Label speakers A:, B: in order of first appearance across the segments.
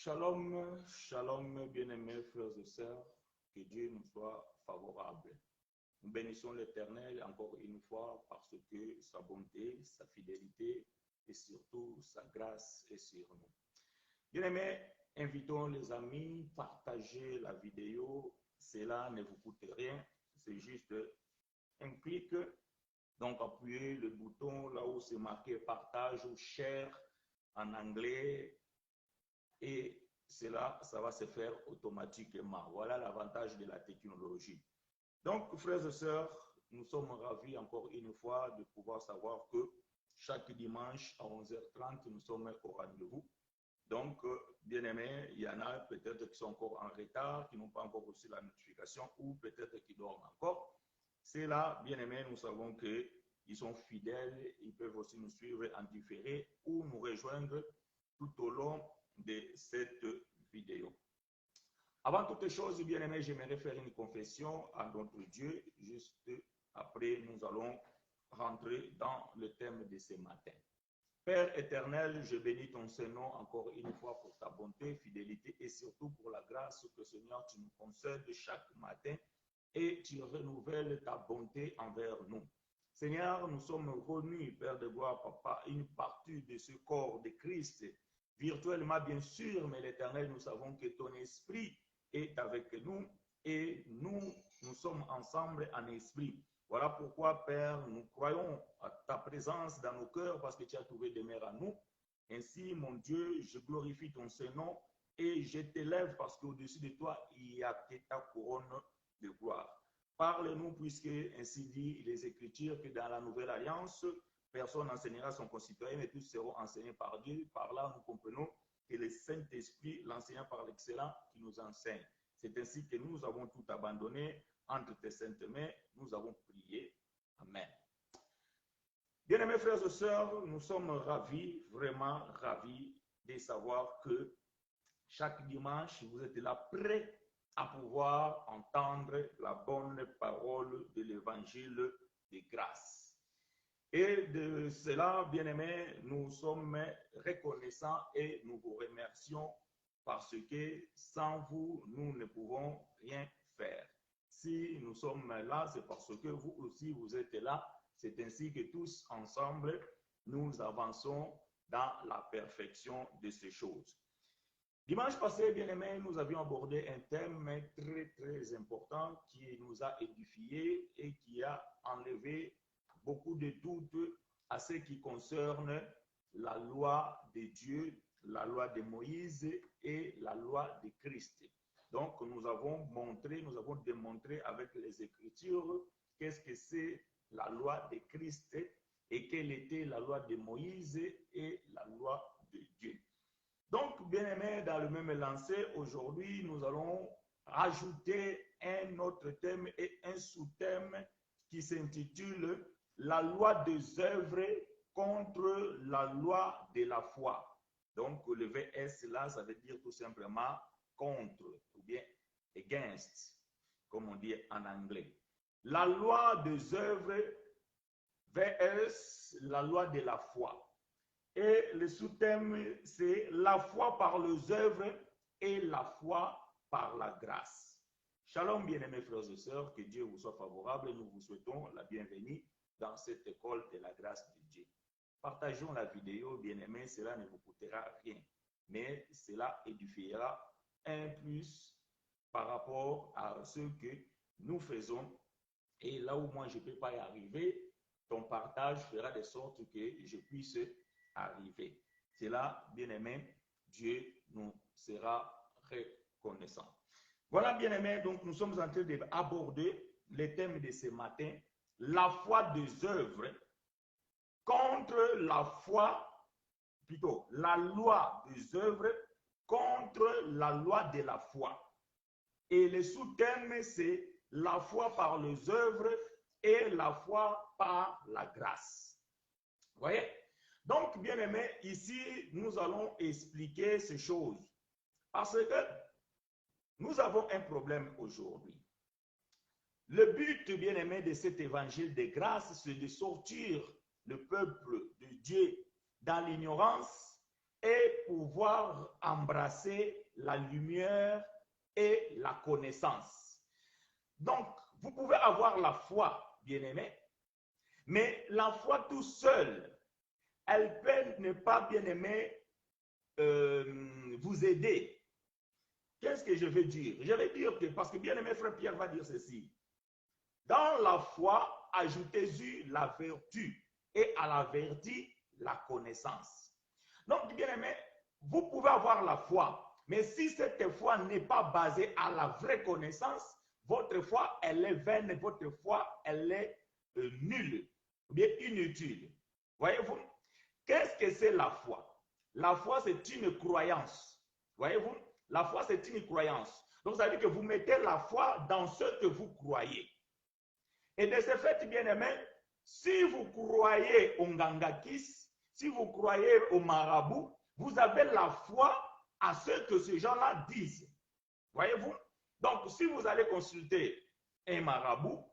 A: Shalom, shalom, bien-aimés frères et sœurs, que Dieu nous soit favorable. Nous bénissons l'Éternel encore une fois parce que sa bonté, sa fidélité et surtout sa grâce est sur nous. Bien-aimés, invitons les amis, partagez la vidéo, cela ne vous coûte rien, c'est juste un clic. Donc appuyez le bouton là où c'est marqué partage ou share en anglais. Et cela, ça va se faire automatiquement. Voilà l'avantage de la technologie. Donc, frères et sœurs, nous sommes ravis encore une fois de pouvoir savoir que chaque dimanche à 11h30, nous sommes au rendez-vous. Donc, bien-aimés, il y en a peut-être qui sont encore en retard, qui n'ont pas encore reçu la notification ou peut-être qui dorment encore. C'est là, bien-aimés, nous savons qu'ils sont fidèles, ils peuvent aussi nous suivre en différé ou nous rejoindre tout au long de cette vidéo. Avant toute chose, bien aimé, j'aimerais faire une confession à notre Dieu. Juste après, nous allons rentrer dans le thème de ce matin. Père éternel, je bénis ton Saint-Nom encore une fois pour ta bonté, fidélité et surtout pour la grâce que Seigneur, tu nous concèdes chaque matin et tu renouvelles ta bonté envers nous. Seigneur, nous sommes revenus, Père de gloire, Papa, une partie de ce corps de Christ, virtuellement bien sûr, mais l'Éternel, nous savons que ton esprit est avec nous et nous sommes ensemble en esprit. Voilà pourquoi, Père, nous croyons à ta présence dans nos cœurs parce que tu as trouvé demeure en nous. Ainsi, mon Dieu, je glorifie ton Saint-Nom et je t'élève parce qu'au-dessus de toi, il y a ta couronne de gloire. Parle-nous puisque, ainsi dit les Écritures, que dans la Nouvelle Alliance, personne n'enseignera son concitoyen, mais tous seront enseignés par Dieu. Par là, nous comprenons que le Saint-Esprit, l'enseignant par l'excellent, qui nous enseigne. C'est ainsi que nous avons tout abandonné entre tes saintes mains. Nous avons prié. Amen. Bien-aimés frères et sœurs, nous sommes ravis, vraiment ravis de savoir que chaque dimanche, vous êtes là prêts à pouvoir entendre la bonne parole de l'évangile de grâce. Et de cela, bien-aimés, nous sommes reconnaissants et nous vous remercions parce que sans vous, nous ne pouvons rien faire. Si nous sommes là, c'est parce que vous aussi, vous êtes là. C'est ainsi que tous ensemble, nous avançons dans la perfection de ces choses. Dimanche passé, bien-aimés, nous avions abordé un thème très, très important qui nous a édifiés et qui a enlevé beaucoup de doutes à ce qui concerne la loi de Dieu, la loi de Moïse et la loi de Christ. Donc, nous avons démontré avec les Écritures qu'est-ce que c'est la loi de Christ et quelle était la loi de Moïse et la loi de Dieu. Donc, bien-aimés, dans le même lancer, aujourd'hui, nous allons rajouter un autre thème et un sous-thème qui s'intitule « La loi des œuvres contre la loi de la foi ». Donc, le VS là, ça veut dire tout simplement « contre » ou bien « against », comme on dit en anglais. La loi des œuvres VS, la loi de la foi. Et le sous-thème, c'est la foi par les œuvres et la foi par la grâce. Shalom, bien-aimés frères et sœurs, que Dieu vous soit favorable et nous vous souhaitons la bienvenue dans cette école de la grâce de Dieu. Partageons la vidéo, bien-aimés, cela ne vous coûtera rien, mais cela édifiera un plus par rapport à ce que nous faisons. Et là où moi je ne peux pas y arriver, ton partage fera de sorte que je puisse arriver. C'est là, bien-aimé, Dieu nous sera reconnaissant. Voilà, bien-aimé, donc nous sommes en train d'aborder le thème de ce matin, la foi des œuvres contre la foi, plutôt la loi des œuvres contre la loi de la foi. Et le sous-thème, c'est la foi par les œuvres et la foi par la grâce. Vous voyez? Donc, bien aimé, ici, nous allons expliquer ces choses. Parce que nous avons un problème aujourd'hui. Le but, bien aimé, de cet évangile de grâce, c'est de sortir le peuple de Dieu dans l'ignorance et pouvoir embrasser la lumière et la connaissance. Donc, vous pouvez avoir la foi, bien-aimé, mais la foi tout seul, elle peut ne pas, bien-aimé, vous aider. Qu'est-ce que je veux dire? Je vais dire que, parce que bien-aimé frère Pierre va dire ceci, dans la foi, ajoutez-y la vertu, et à la vertu, la connaissance. Donc, bien-aimé, vous pouvez avoir la foi, mais si cette foi n'est pas basée à la vraie connaissance, votre foi, elle est vaine, votre foi, elle est nulle, ou bien inutile. Voyez-vous? Qu'est-ce que c'est la foi? La foi, c'est une croyance. Voyez-vous? La foi, c'est une croyance. Donc, ça veut dire que vous mettez la foi dans ce que vous croyez. Et de ce fait, bien-aimé, si vous croyez au Ngangakis, si vous croyez au marabout, vous avez la foi à ce que ces gens-là disent. Voyez-vous? Donc, si vous allez consulter un marabout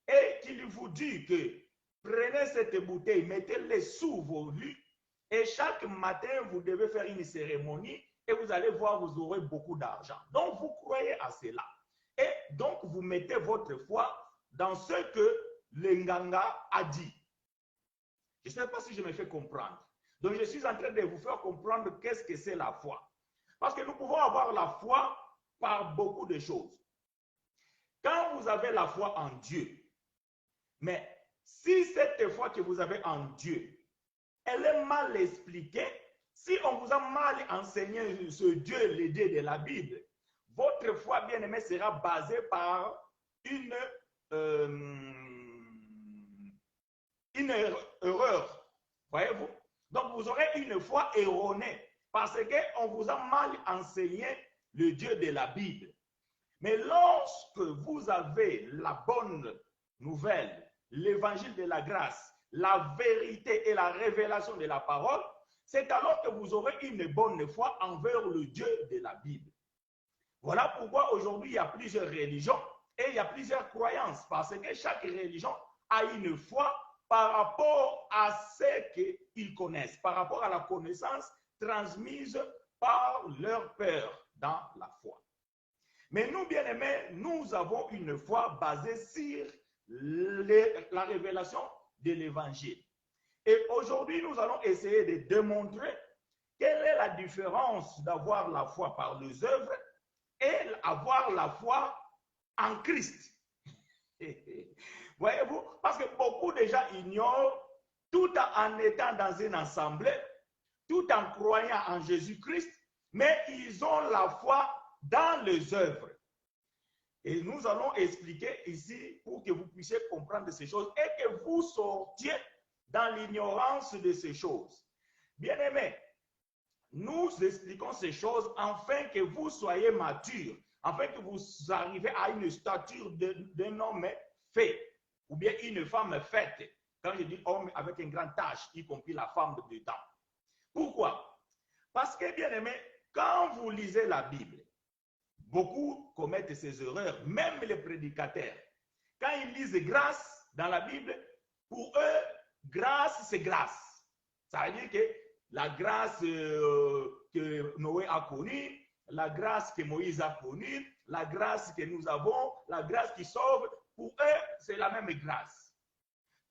A: et qu'il vous dit que prenez cette bouteille, mettez-les sous vos lits et chaque matin, vous devez faire une cérémonie et vous allez voir, vous aurez beaucoup d'argent. Donc, vous croyez à cela. Et donc, vous mettez votre foi dans ce que le Nganga a dit. Je ne sais pas si je me fais comprendre. Donc, je suis en train de vous faire comprendre qu'est-ce que c'est la foi. Parce que nous pouvons avoir la foi par beaucoup de choses. Quand vous avez la foi en Dieu, mais si cette foi que vous avez en Dieu, elle est mal expliquée, si on vous a mal enseigné ce Dieu, le Dieu de la Bible, votre foi, bien-aimée, sera basée par une erreur. Voyez-vous? Donc, vous aurez une foi erronée parce qu'on vous a mal enseigné le Dieu de la Bible. Mais lorsque vous avez la bonne nouvelle, l'évangile de la grâce, la vérité et la révélation de la parole, c'est alors que vous aurez une bonne foi envers le Dieu de la Bible. Voilà pourquoi aujourd'hui il y a plusieurs religions et il y a plusieurs croyances, parce que chaque religion a une foi par rapport à ce qu'ils connaissent, par rapport à la connaissance transmise par leur père dans la foi. Mais nous, bien-aimés, nous avons une foi basée sur la révélation de l'évangile. Et aujourd'hui, nous allons essayer de démontrer quelle est la différence d'avoir la foi par les œuvres et avoir la foi en Christ. Voyez-vous? Parce que beaucoup de gens ignorent, tout en étant dans une assemblée, tout en croyant en Jésus-Christ, mais ils ont la foi dans les œuvres. Et nous allons expliquer ici pour que vous puissiez comprendre ces choses et que vous sortiez dans l'ignorance de ces choses. Bien-aimés, nous expliquons ces choses afin que vous soyez matures, afin que vous arriviez à une stature d'un homme fait, ou bien une femme faite. Quand je dis homme avec une grande tâche, y compris la femme dedans. Pourquoi? Parce que, bien aimé, quand vous lisez la Bible, beaucoup commettent ces erreurs, même les prédicateurs. Quand ils lisent grâce dans la Bible, pour eux, grâce, c'est grâce. Ça veut dire que la grâce que Noé a connue, la grâce que Moïse a connue, la grâce que nous avons, la grâce qui sauve, pour eux, c'est la même grâce.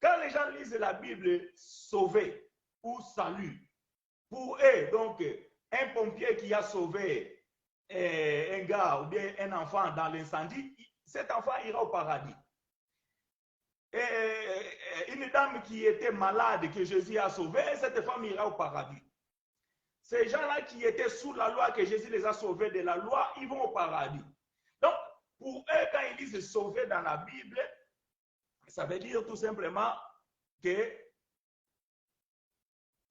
A: Quand les gens lisent la Bible, sauver ou salut, pour eux, donc, un pompier qui a sauvé un gars ou bien un enfant dans l'incendie, cet enfant ira au paradis. Une dame qui était malade, que Jésus a sauvée, cette femme ira au paradis. Ces gens-là qui étaient sous la loi, que Jésus les a sauvés de la loi, ils vont au paradis. Donc, pour eux, quand ils disent sauver dans la Bible, ça veut dire tout simplement que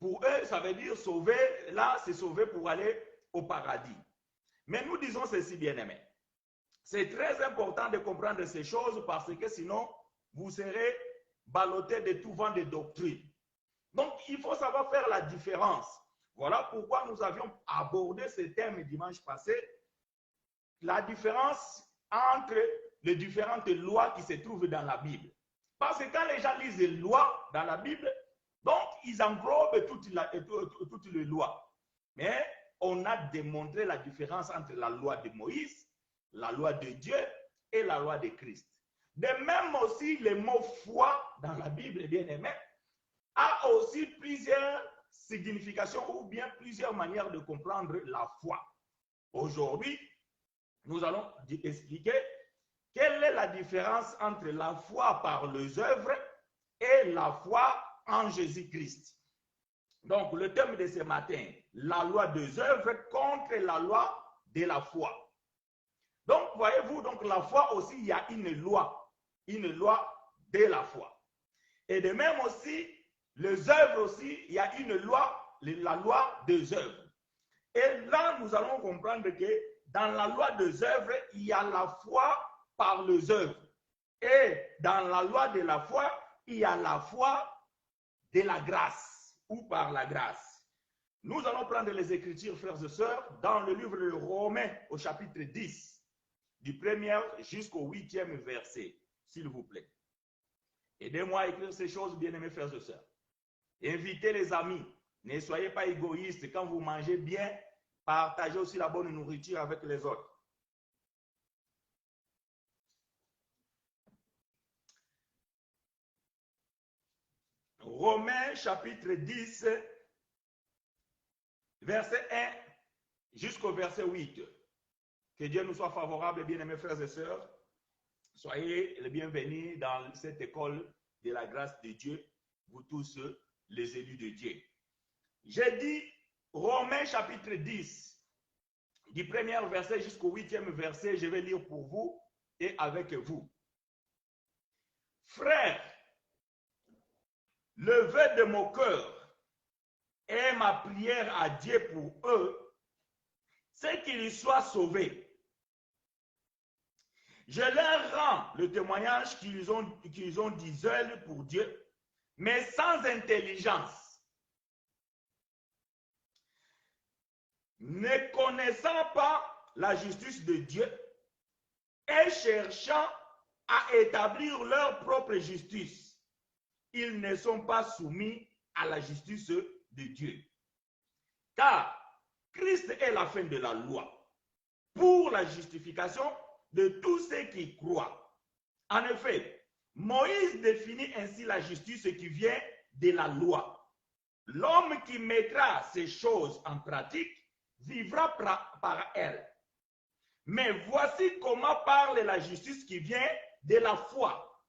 A: pour eux, ça veut dire sauver, là, c'est sauver pour aller au paradis. Mais nous disons ceci, bien-aimés. C'est très important de comprendre ces choses parce que sinon, vous serez ballottés de tout vent de doctrine. Donc, il faut savoir faire la différence. Voilà pourquoi nous avions abordé ce thème dimanche passé, la différence entre les différentes lois qui se trouvent dans la Bible. Parce que quand les gens lisent les lois dans la Bible, donc ils englobent toutes les lois. Mais on a démontré la différence entre la loi de Moïse, la loi de Dieu et la loi de Christ. De même aussi, le mot foi dans la Bible, bien aimé, a aussi plusieurs significations ou bien plusieurs manières de comprendre la foi. Aujourd'hui, nous allons expliquer quelle est la différence entre la foi par les œuvres et la foi en Jésus-Christ. Donc, le thème de ce matin, la loi des œuvres contre la loi de la foi. Donc, voyez-vous, donc la foi aussi, il y a une loi de la foi. Et de même aussi, les œuvres aussi, il y a une loi, la loi des œuvres. Et là, nous allons comprendre que dans la loi des œuvres, il y a la foi par les œuvres. Et dans la loi de la foi, il y a la foi de la grâce ou par la grâce. Nous allons prendre les Écritures, frères et sœurs, dans le livre de Romains au chapitre 10, du 1er jusqu'au 8e verset, s'il vous plaît. Aidez-moi à écrire ces choses, bien-aimés frères et sœurs. Invitez les amis. Ne soyez pas égoïstes. Quand vous mangez bien, partagez aussi la bonne nourriture avec les autres. Romains chapitre 10, verset 1 jusqu'au verset 8. Que Dieu nous soit favorable, bien-aimés frères et sœurs. Soyez les bienvenus dans cette école de la grâce de Dieu, vous tous les élus de Dieu. J'ai dit Romains chapitre 10, du 1er verset jusqu'au 8e verset, je vais lire pour vous et avec vous. Frères, le vœu de mon cœur et ma prière à Dieu pour eux, c'est qu'ils soient sauvés. Je leur rends le témoignage qu'ils ont du zèle pour Dieu, mais sans intelligence. Ne connaissant pas la justice de Dieu et cherchant à établir leur propre justice, ils ne sont pas soumis à la justice de Dieu. Car Christ est la fin de la loi pour la justification de tous ceux qui croient. En effet, Moïse définit ainsi la justice qui vient de la loi. L'homme qui mettra ces choses en pratique vivra par elle. Mais voici comment parle la justice qui vient de la foi.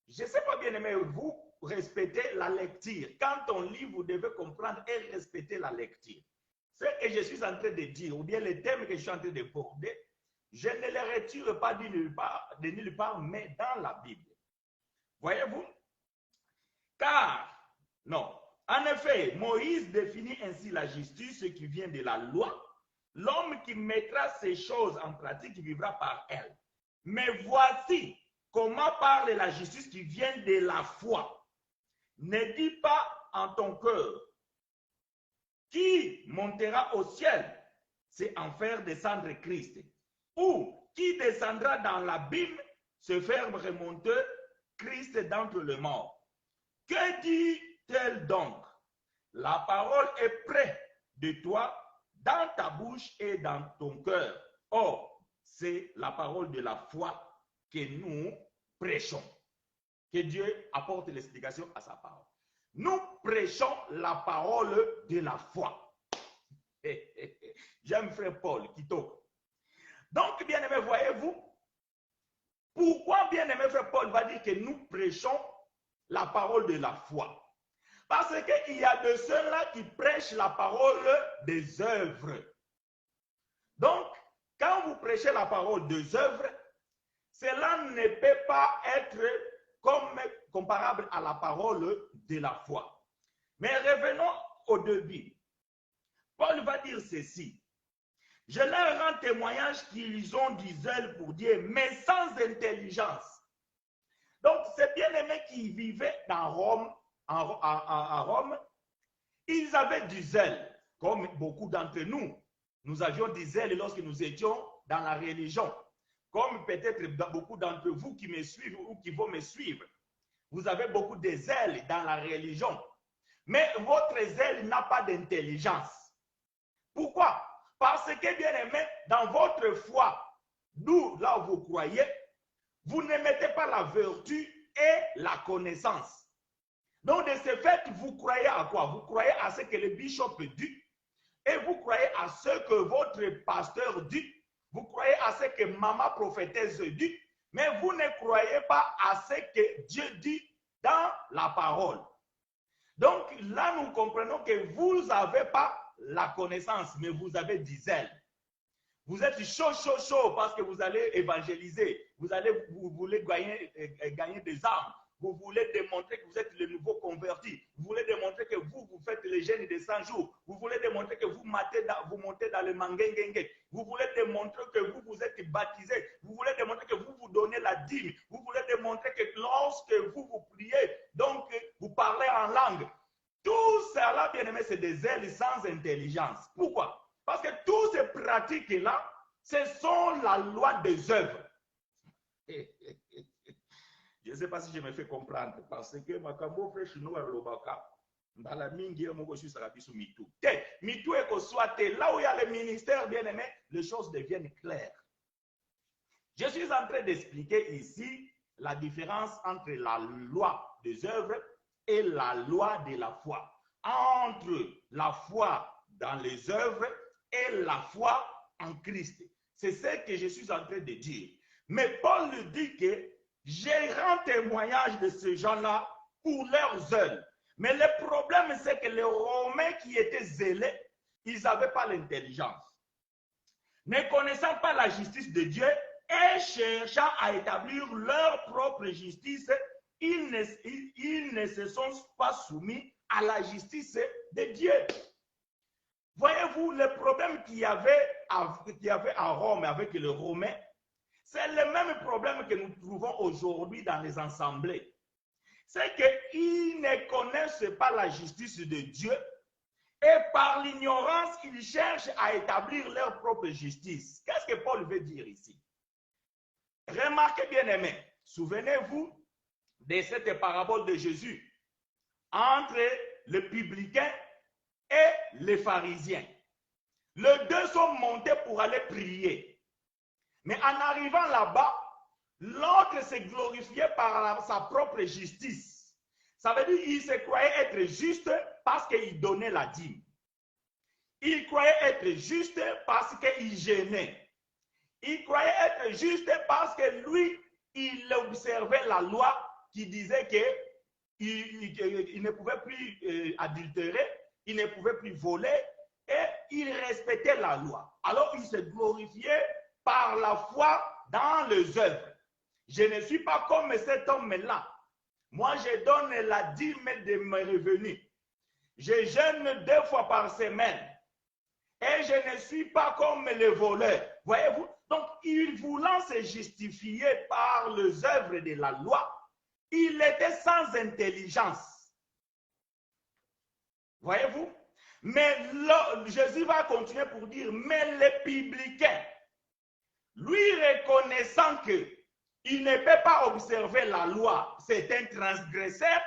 A: Je ne sais pas, bien aimé, vous respectez la lecture. Quand on lit, vous devez comprendre et respecter la lecture. Ce que je suis en train de dire, ou bien les thèmes que je suis en train de border, je ne les retire pas de nulle part, mais dans la Bible. Voyez-vous? Car, non, en effet, Moïse définit ainsi la justice qui vient de la loi. L'homme qui mettra ces choses en pratique vivra par elle. Mais voici comment parle la justice qui vient de la foi. Ne dis pas en ton cœur, qui montera au ciel, c'est en faire descendre Christ. Ou qui descendra dans l'abîme, se faire remonter Christ d'entre les morts. Que dit-elle donc? La parole est près de toi, dans ta bouche et dans ton cœur. Or, c'est la parole de la foi que nous prêchons. Que Dieu apporte l'explication à sa parole. Nous prêchons la parole de la foi. J'aime frère Paul qui toque. Donc, bien aimé, voyez-vous, pourquoi bien aimé frère Paul va dire que nous prêchons la parole de la foi? Parce qu'il y a de ceux-là qui prêchent la parole des œuvres. Donc, quand vous prêchez la parole des œuvres, cela ne peut pas être comparable à la parole de la foi. Mais revenons au début. Paul va dire ceci. Je leur rends témoignage qu'ils ont du zèle pour Dieu, mais sans intelligence. Donc, ces bien-aimés qui vivaient dans Rome, à Rome, ils avaient du zèle, comme beaucoup d'entre nous. Nous avions du zèle lorsque nous étions dans la religion. Comme peut-être beaucoup d'entre vous qui me suivent ou qui vont me suivre. Vous avez beaucoup de zèle dans la religion. Mais votre zèle n'a pas d'intelligence. Pourquoi? Parce que, bien aimé, dans votre foi, d'où là où vous croyez, vous ne mettez pas la vertu et la connaissance. Donc, de ce fait, vous croyez à quoi? Vous croyez à ce que le bishop dit et vous croyez à ce que votre pasteur dit. Vous croyez à ce que maman prophétesse dit, mais vous ne croyez pas à ce que Dieu dit dans la parole. Donc, là, nous comprenons que vous n'avez pas la connaissance, mais vous avez du zèle. Vous êtes chaud parce que vous allez évangéliser. Vous voulez gagner des âmes. Vous voulez démontrer que vous êtes le nouveau converti. Vous voulez démontrer que vous faites les jeûnes de 100 jours. Vous voulez démontrer que vous montez dans le mangengengue. Vous voulez démontrer que vous êtes baptisé. Vous voulez démontrer que vous donnez la dîme. Vous voulez démontrer que lorsque vous priez, donc vous parlez en langue. Tout cela, bien aimé, c'est des ailes sans intelligence. Pourquoi? Parce que toutes ces pratiques-là, ce sont la loi des œuvres. Je ne sais pas si je me fais comprendre, parce que Makambo frère Chinois Lobaka, dans la mingi, je suis sur Mitou. Mitou est que soit là où il y a le ministère, bien aimé, les choses deviennent claires. Je suis en train d'expliquer ici la différence entre la loi des œuvres et la loi de la foi. Entre la foi dans les œuvres et la foi en Christ. C'est ce que je suis en train de dire. Mais Paul dit que j'ai rendu témoignage de ces gens-là pour leurs œuvres. Mais le problème, c'est que les Romains qui étaient zélés, ils n'avaient pas l'intelligence. Ne connaissant pas la justice de Dieu et cherchant à établir leur propre justice, ils ne se sont pas soumis à la justice de Dieu. Voyez-vous, le problème qu'il y avait à Rome avec les Romains, c'est le même problème que nous trouvons aujourd'hui dans les assemblées. C'est qu'ils ne connaissent pas la justice de Dieu et par l'ignorance, ils cherchent à établir leur propre justice. Qu'est-ce que Paul veut dire ici? Remarquez bien aimé, souvenez-vous de cette parabole de Jésus entre les publicains et les pharisiens. Les deux sont montés pour aller prier. Mais en arrivant là-bas, l'autre s'est glorifié par sa propre justice. Ça veut dire qu'il se croyait être juste parce qu'il donnait la dîme. Il croyait être juste parce qu'il gênait. Il croyait être juste parce que lui, il observait la loi qui disait qu'il ne pouvait plus adultérer, il ne pouvait plus voler et il respectait la loi. Alors il se glorifiait par la foi dans les œuvres. Je ne suis pas comme cet homme-là. Moi, je donne la dîme de mes revenus. Je jeûne 2 fois par semaine. Et je ne suis pas comme les voleurs. Voyez-vous? Donc, il voulant se justifier par les œuvres de la loi, il était sans intelligence. Voyez-vous? Mais là, Jésus va continuer pour dire, mais les publicains, lui reconnaissant qu'il ne peut pas observer la loi, c'est un transgresseur,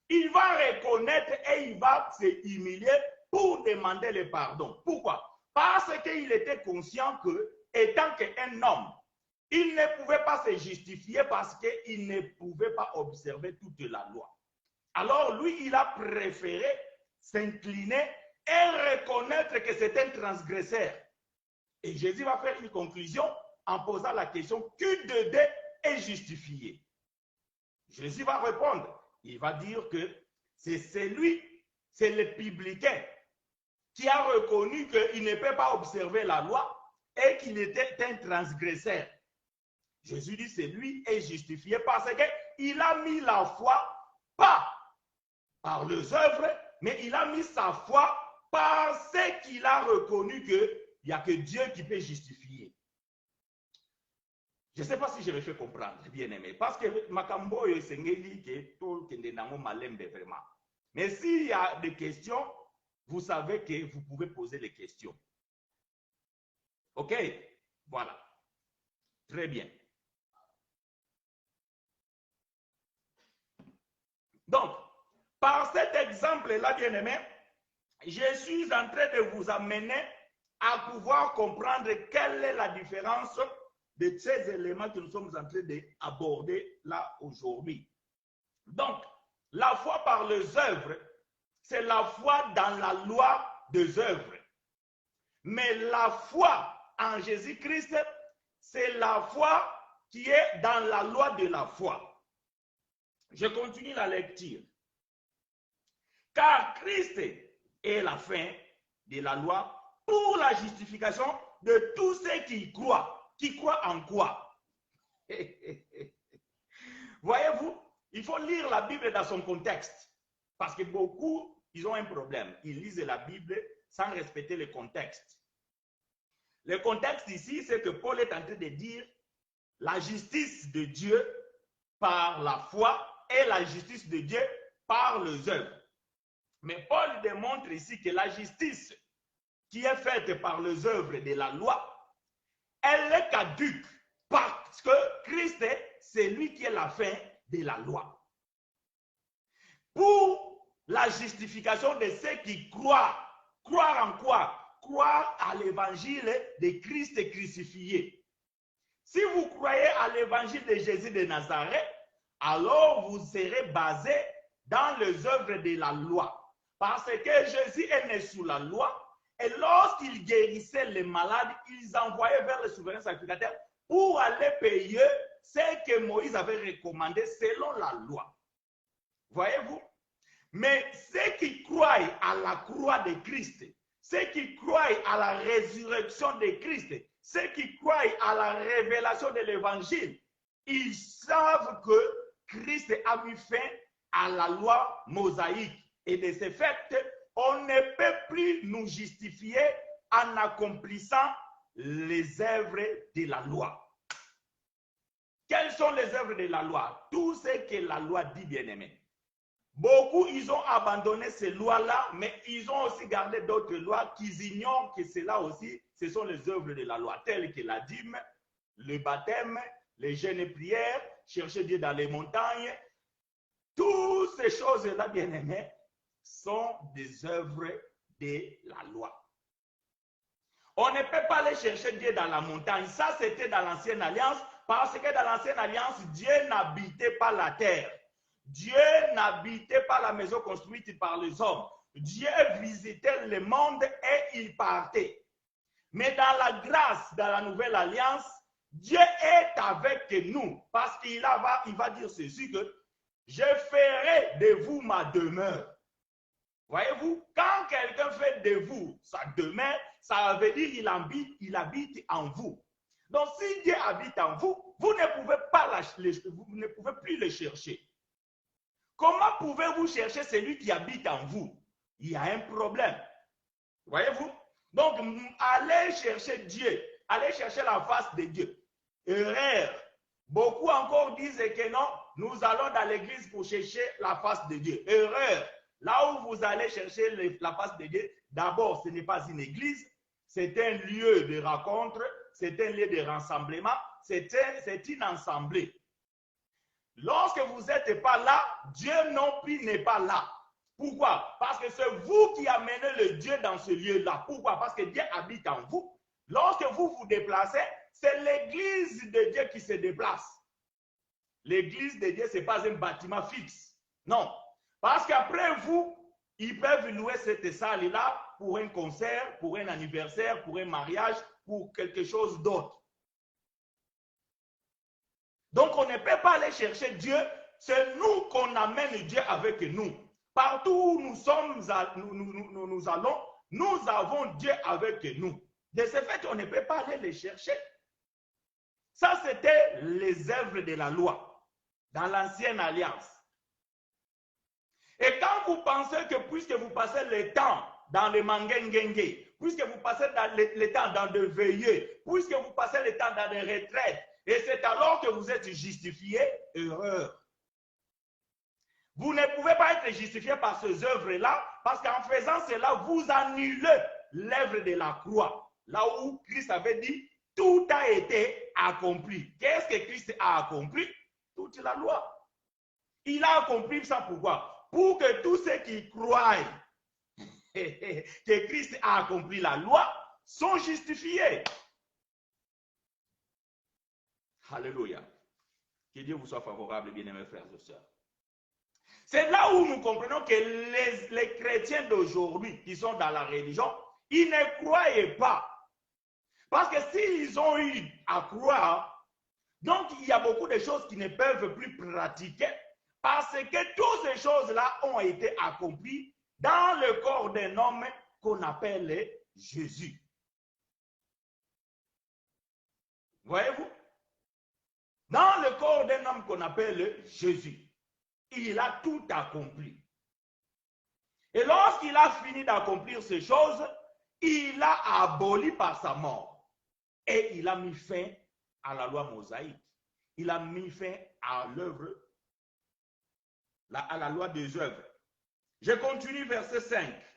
A: il va reconnaître et il va se humilier pour demander le pardon. Pourquoi? Parce qu'il était conscient que, étant qu'un homme, il ne pouvait pas se justifier parce qu'il ne pouvait pas observer toute la loi. Alors lui, il a préféré s'incliner et reconnaître que c'est un transgresseur. Et Jésus va faire une conclusion en posant la question, qui de deux est justifié? Jésus va répondre. Il va dire que c'est celui, c'est le publicain qui a reconnu qu'il ne peut pas observer la loi et qu'il était un transgresseur. Jésus dit c'est lui est justifié parce qu'il a mis la foi pas par les œuvres, mais il a mis sa foi parce qu'il a reconnu qu'il n'y a que Dieu qui peut justifier. Je ne sais pas si je me fais comprendre, bien aimé, parce que Makambo est vraiment. Mais s'il y a des questions, vous savez que vous pouvez poser les questions. OK? Voilà. Très bien. Donc, par cet exemple-là, bien aimé, je suis en train de vous amener à pouvoir comprendre quelle est la différence de ces éléments que nous sommes en train d'aborder là aujourd'hui. Donc, la foi par les œuvres, c'est la foi dans la loi des œuvres. Mais la foi en Jésus-Christ, c'est la foi qui est dans la loi de la foi. Je continue la lecture. Car Christ est la fin de la loi pour la justification de tous ceux qui croient. Qui croient en quoi? Voyez-vous, il faut lire la Bible dans son contexte. Parce que beaucoup, ils ont un problème. Ils lisent la Bible sans respecter le contexte. Le contexte ici, c'est que Paul est en train de dire la justice de Dieu par la foi et la justice de Dieu par les œuvres. Mais Paul démontre ici que la justice qui est faite par les œuvres de la loi, elle est caduque parce que Christ, c'est lui qui est la fin de la loi. Pour la justification de ceux qui croient, croire en quoi? Croire à l'évangile de Christ crucifié. Si vous croyez à l'évangile de Jésus de Nazareth, alors vous serez basé dans les œuvres de la loi. Parce que Jésus est né sous la loi, et lorsqu'il guérissait les malades, ils envoyaient vers le souverain sacrificateur pour aller payer ce que Moïse avait recommandé selon la loi. Voyez-vous? Mais ceux qui croient à la croix de Christ, ceux qui croient à la résurrection de Christ, ceux qui croient à la révélation de l'évangile, ils savent que Christ a mis fin à la loi mosaïque. Et de ce fait, on ne peut plus nous justifier en accomplissant les œuvres de la loi. Quelles sont les œuvres de la loi? Tout ce que la loi dit, bien-aimé. Beaucoup, ils ont abandonné ces lois-là, mais ils ont aussi gardé d'autres lois qu'ils ignorent que cela aussi, ce sont les œuvres de la loi, telles que la dîme, le baptême, les jeûnes et prières, chercher Dieu dans les montagnes. Toutes ces choses-là, bien-aimés, sont des œuvres de la loi. On ne peut pas aller chercher Dieu dans la montagne. Ça, c'était dans l'ancienne alliance, parce que dans l'ancienne alliance, Dieu n'habitait pas la terre. Dieu n'habitait pas la maison construite par les hommes. Dieu visitait le monde et il partait. Mais dans la grâce, dans la nouvelle alliance, Dieu est avec nous, parce qu'il va dire ceci que je ferai de vous ma demeure. Voyez-vous, quand quelqu'un fait de vous sa demeure, ça veut dire qu'il habite en vous. Donc, si Dieu habite en vous, vous ne pouvez plus le chercher. Comment pouvez-vous chercher celui qui habite en vous? Il y a un problème. Voyez-vous? Donc, allez chercher Dieu, allez chercher la face de Dieu. Erreur. Beaucoup encore disent que non, nous allons dans l'église pour chercher la face de Dieu. Erreur. Là où vous allez chercher la face de Dieu, d'abord, ce n'est pas une église, c'est un lieu de rencontre, c'est un lieu de rassemblement, c'est une assemblée. Lorsque vous n'êtes pas là, Dieu non plus n'est pas là. Pourquoi? Parce que c'est vous qui amenez le Dieu dans ce lieu-là. Pourquoi? Parce que Dieu habite en vous. Lorsque vous vous déplacez, c'est l'église de Dieu qui se déplace. L'église de Dieu, ce n'est pas un bâtiment fixe. Non. Parce qu'après vous, ils peuvent louer cette salle-là pour un concert, pour un anniversaire, pour un mariage, pour quelque chose d'autre. Donc, on ne peut pas aller chercher Dieu. C'est nous qu'on amène Dieu avec nous. Partout où nous allons, nous avons Dieu avec nous. De ce fait, on ne peut pas aller les chercher. Ça, c'était les œuvres de la loi dans l'ancienne alliance. Et quand vous pensez que puisque vous passez le temps dans le mangengenge, puisque vous passez le temps dans des veillées, puisque vous passez le temps dans des retraites, et c'est alors que vous êtes justifié, erreur. Vous ne pouvez pas être justifié par ces œuvres-là, parce qu'en faisant cela, vous annulez l'œuvre de la croix. Là où Christ avait dit, tout a été accompli. Qu'est-ce que Christ a accompli? Toute la loi. Il a accompli ça pourquoi? Pour que tous ceux qui croient que Christ a accompli la loi sont justifiés. Alléluia. Que Dieu vous soit favorable, bien-aimés frères et sœurs. C'est là où nous comprenons que les chrétiens d'aujourd'hui qui sont dans la religion, ils ne croyaient pas. Parce que s'ils ont eu à croire, donc il y a beaucoup de choses qui ne peuvent plus pratiquer parce que toutes ces choses-là ont été accomplies dans le corps d'un homme qu'on appelle Jésus. Voyez-vous? Dans le corps d'un homme qu'on appelle Jésus, il a tout accompli. Et lorsqu'il a fini d'accomplir ces choses, il a aboli par sa mort. Et il a mis fin à la loi mosaïque. Il a mis fin à l'œuvre, à la loi des œuvres. Je continue verset 5.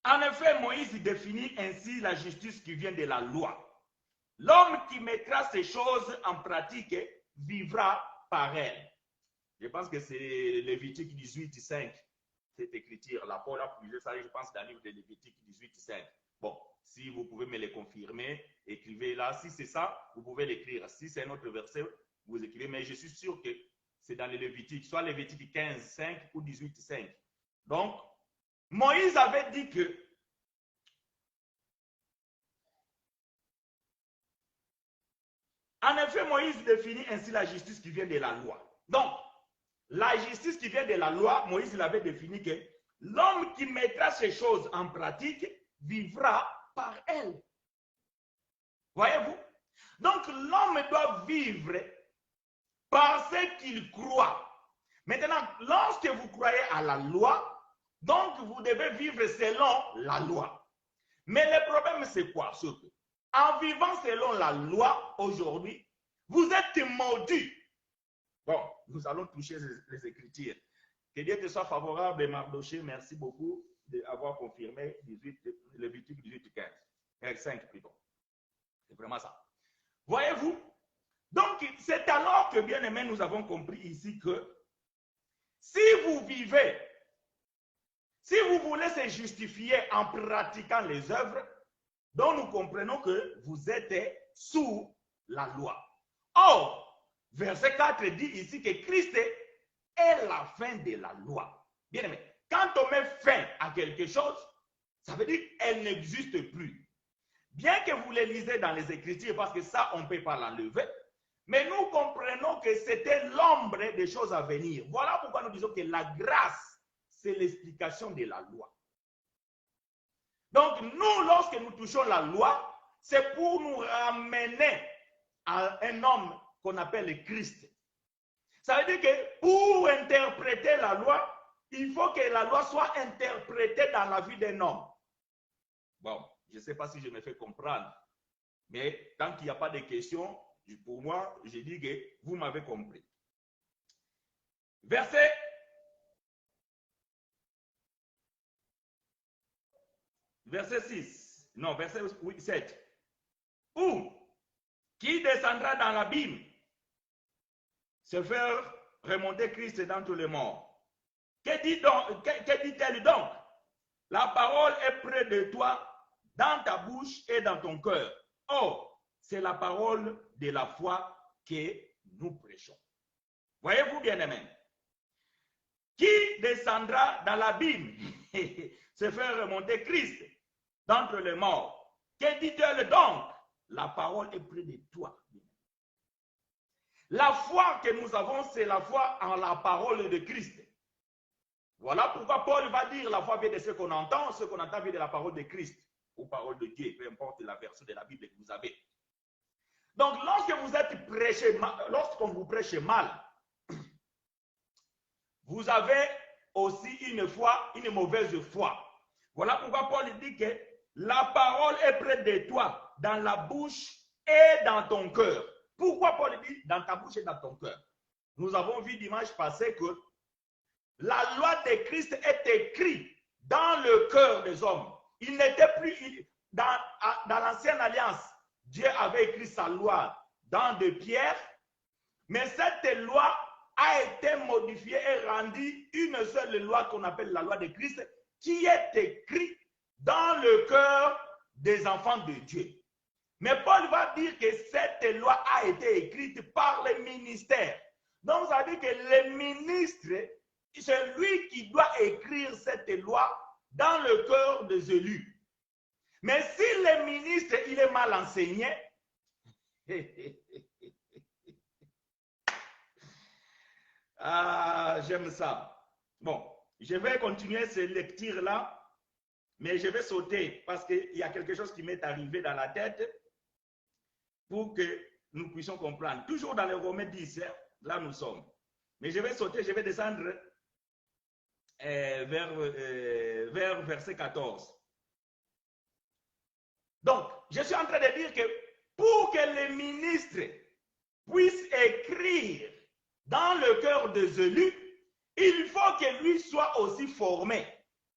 A: En effet, Moïse définit ainsi la justice qui vient de la loi. L'homme qui mettra ces choses en pratique vivra par elle. Je pense que c'est Lévitique 18:5, cette écriture. La Paul a puisé ça, je pense, dans le livre de Lévitique 18:5. Bon, si vous pouvez me le confirmer, écrivez là. Si c'est ça, vous pouvez l'écrire. Si c'est un autre verset, vous écrivez. Mais je suis sûr que c'est dans les Lévitique, soit Lévitique 15:5 ou 18:5. Donc, Moïse avait dit que en effet, Moïse définit ainsi la justice qui vient de la loi. Donc, la justice qui vient de la loi, Moïse l'avait défini que l'homme qui mettra ces choses en pratique vivra par elle. Voyez-vous? Donc, l'homme doit vivre par ce qu'il croit. Maintenant, lorsque vous croyez à la loi, donc vous devez vivre selon la loi. Mais le problème, c'est quoi? En vivant selon la loi aujourd'hui, vous êtes maudits. Bon, nous allons toucher les Écritures. Que Dieu te soit favorable, Mardoché. Merci beaucoup d'avoir confirmé Lévitique 18:15. 5 plutôt. C'est vraiment ça. Voyez-vous? Donc, c'est alors que, bien aimé, nous avons compris ici que si vous vivez, si vous voulez se justifier en pratiquant les œuvres, donc nous comprenons que vous êtes sous la loi. Or, verset 4 dit ici que Christ est la fin de la loi. Bien aimé, quand on met fin à quelque chose, ça veut dire qu'elle n'existe plus. Bien que vous le lisez dans les Écritures, parce que ça, on ne peut pas l'enlever, mais nous comprenons que c'était l'ombre des choses à venir. Voilà pourquoi nous disons que la grâce, c'est l'explication de la loi. Donc, nous, lorsque nous touchons la loi, c'est pour nous ramener à un homme qu'on appelle Christ. Ça veut dire que pour interpréter la loi, il faut que la loi soit interprétée dans la vie d'un homme. Bon, je ne sais pas si je me fais comprendre, mais tant qu'il n'y a pas de questions, pour moi, je dis que vous m'avez compris. Verset 6, non, verset 7. Ou, qui descendra dans l'abîme, se faire remonter Christ dans tous les morts. Que dit-elle donc? La parole est près de toi, dans ta bouche et dans ton cœur. Oh, c'est la parole de la foi que nous prêchons. Voyez-vous, bien-aimés? Qui descendra dans l'abîme, se faire remonter Christ d'entre les morts. Que dit-elle donc? La parole est près de toi. La foi que nous avons, c'est la foi en la parole de Christ. Voilà pourquoi Paul va dire la foi vient de ce qu'on entend vient de la parole de Christ, ou parole de Dieu, peu importe la version de la Bible que vous avez. Donc, lorsque vous êtes prêché, lorsqu'on vous prêche mal, vous avez aussi une foi, une mauvaise foi. Voilà pourquoi Paul dit que la parole est près de toi, dans la bouche et dans ton cœur. Pourquoi Paul dit dans ta bouche et dans ton cœur? Nous avons vu dimanche passé que la loi de Christ est écrite dans le cœur des hommes. Il n'était plus dans l'ancienne alliance. Dieu avait écrit sa loi dans de pierre, mais cette loi a été modifiée et rendue une seule loi qu'on appelle la loi de Christ, qui est écrite dans le cœur des enfants de Dieu. Mais Paul va dire que cette loi a été écrite par les ministères. Donc, ça veut dire que le ministre, c'est lui qui doit écrire cette loi dans le cœur des élus. Mais si le ministre, il est mal enseigné, ah, j'aime ça. Bon, je vais continuer ces lectures-là, mais je vais sauter parce qu'il y a quelque chose qui m'est arrivé dans la tête pour que nous puissions comprendre. Toujours dans les Romains 10, là nous sommes. Mais je vais sauter, je vais descendre vers verset 14. Donc, je suis en train de dire que pour que les ministres puissent écrire dans le cœur des élus, il faut que lui soit aussi formé.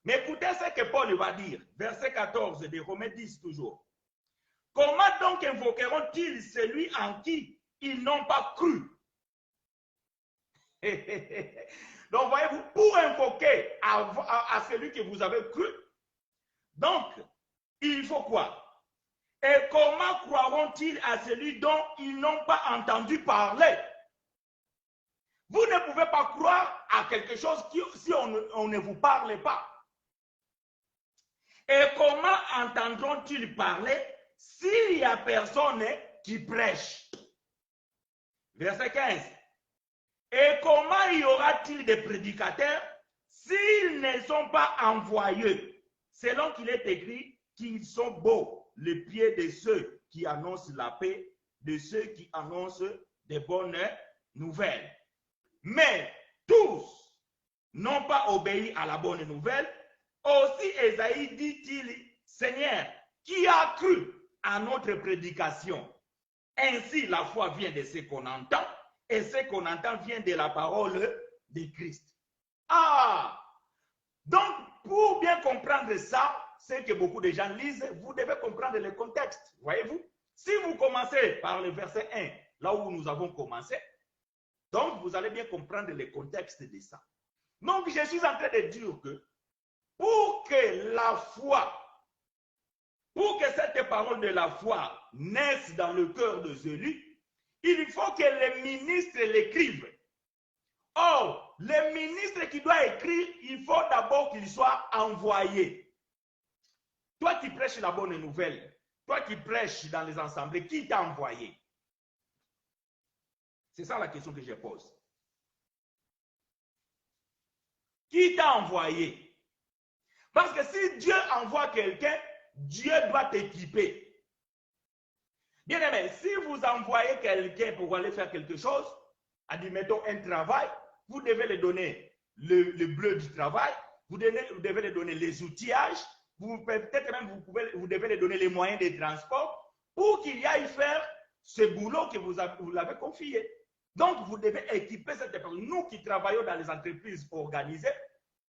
A: Mais écoutez ce que Paul va dire, verset 14 de Romains 10 toujours. Comment donc invoqueront-ils celui en qui ils n'ont pas cru? Donc, voyez-vous, pour invoquer à celui que vous avez cru, donc, il faut quoi? Et comment croiront-ils à celui dont ils n'ont pas entendu parler? Vous ne pouvez pas croire à quelque chose si on ne vous parle pas. Et comment entendront-ils parler s'il n'y a personne qui prêche? Verset 15. Et comment y aura-t-il des prédicateurs s'ils ne sont pas envoyés? Selon qu'il est écrit qu'ils sont beaux, les pieds de ceux qui annoncent la paix, de ceux qui annoncent des bonnes nouvelles. Mais tous n'ont pas obéi à la bonne nouvelle. Aussi Ésaïe dit-il, Seigneur, qui a cru à notre prédication? Ainsi la foi vient de ce qu'on entend, et ce qu'on entend vient de la parole de Christ. Ah! Donc, pour bien comprendre ça, c'est que beaucoup de gens lisent, vous devez comprendre le contexte, voyez-vous? Si vous commencez par le verset 1, là où nous avons commencé, donc vous allez bien comprendre le contexte de ça. Donc, je suis en train de dire que pour que la foi, pour que cette parole de la foi naisse dans le cœur des élus, il faut que les ministres l'écrivent. Or, le ministre qui doit écrire, il faut d'abord qu'il soit envoyé. Toi qui prêches la bonne nouvelle, toi qui prêches dans les assemblées, qui t'a envoyé? C'est ça la question que je pose. Qui t'a envoyé? Parce que si Dieu envoie quelqu'un, Dieu doit t'équiper. Bien aimé, si vous envoyez quelqu'un pour aller faire quelque chose, admettons un travail, vous devez lui donner le bleu du travail, vous devez lui donner les outillages, peut-être même vous devez lui donner les moyens de transport pour qu'il aille faire ce boulot que vous l'avez confié. Donc, vous devez équiper cette personne. Nous qui travaillons dans les entreprises organisées,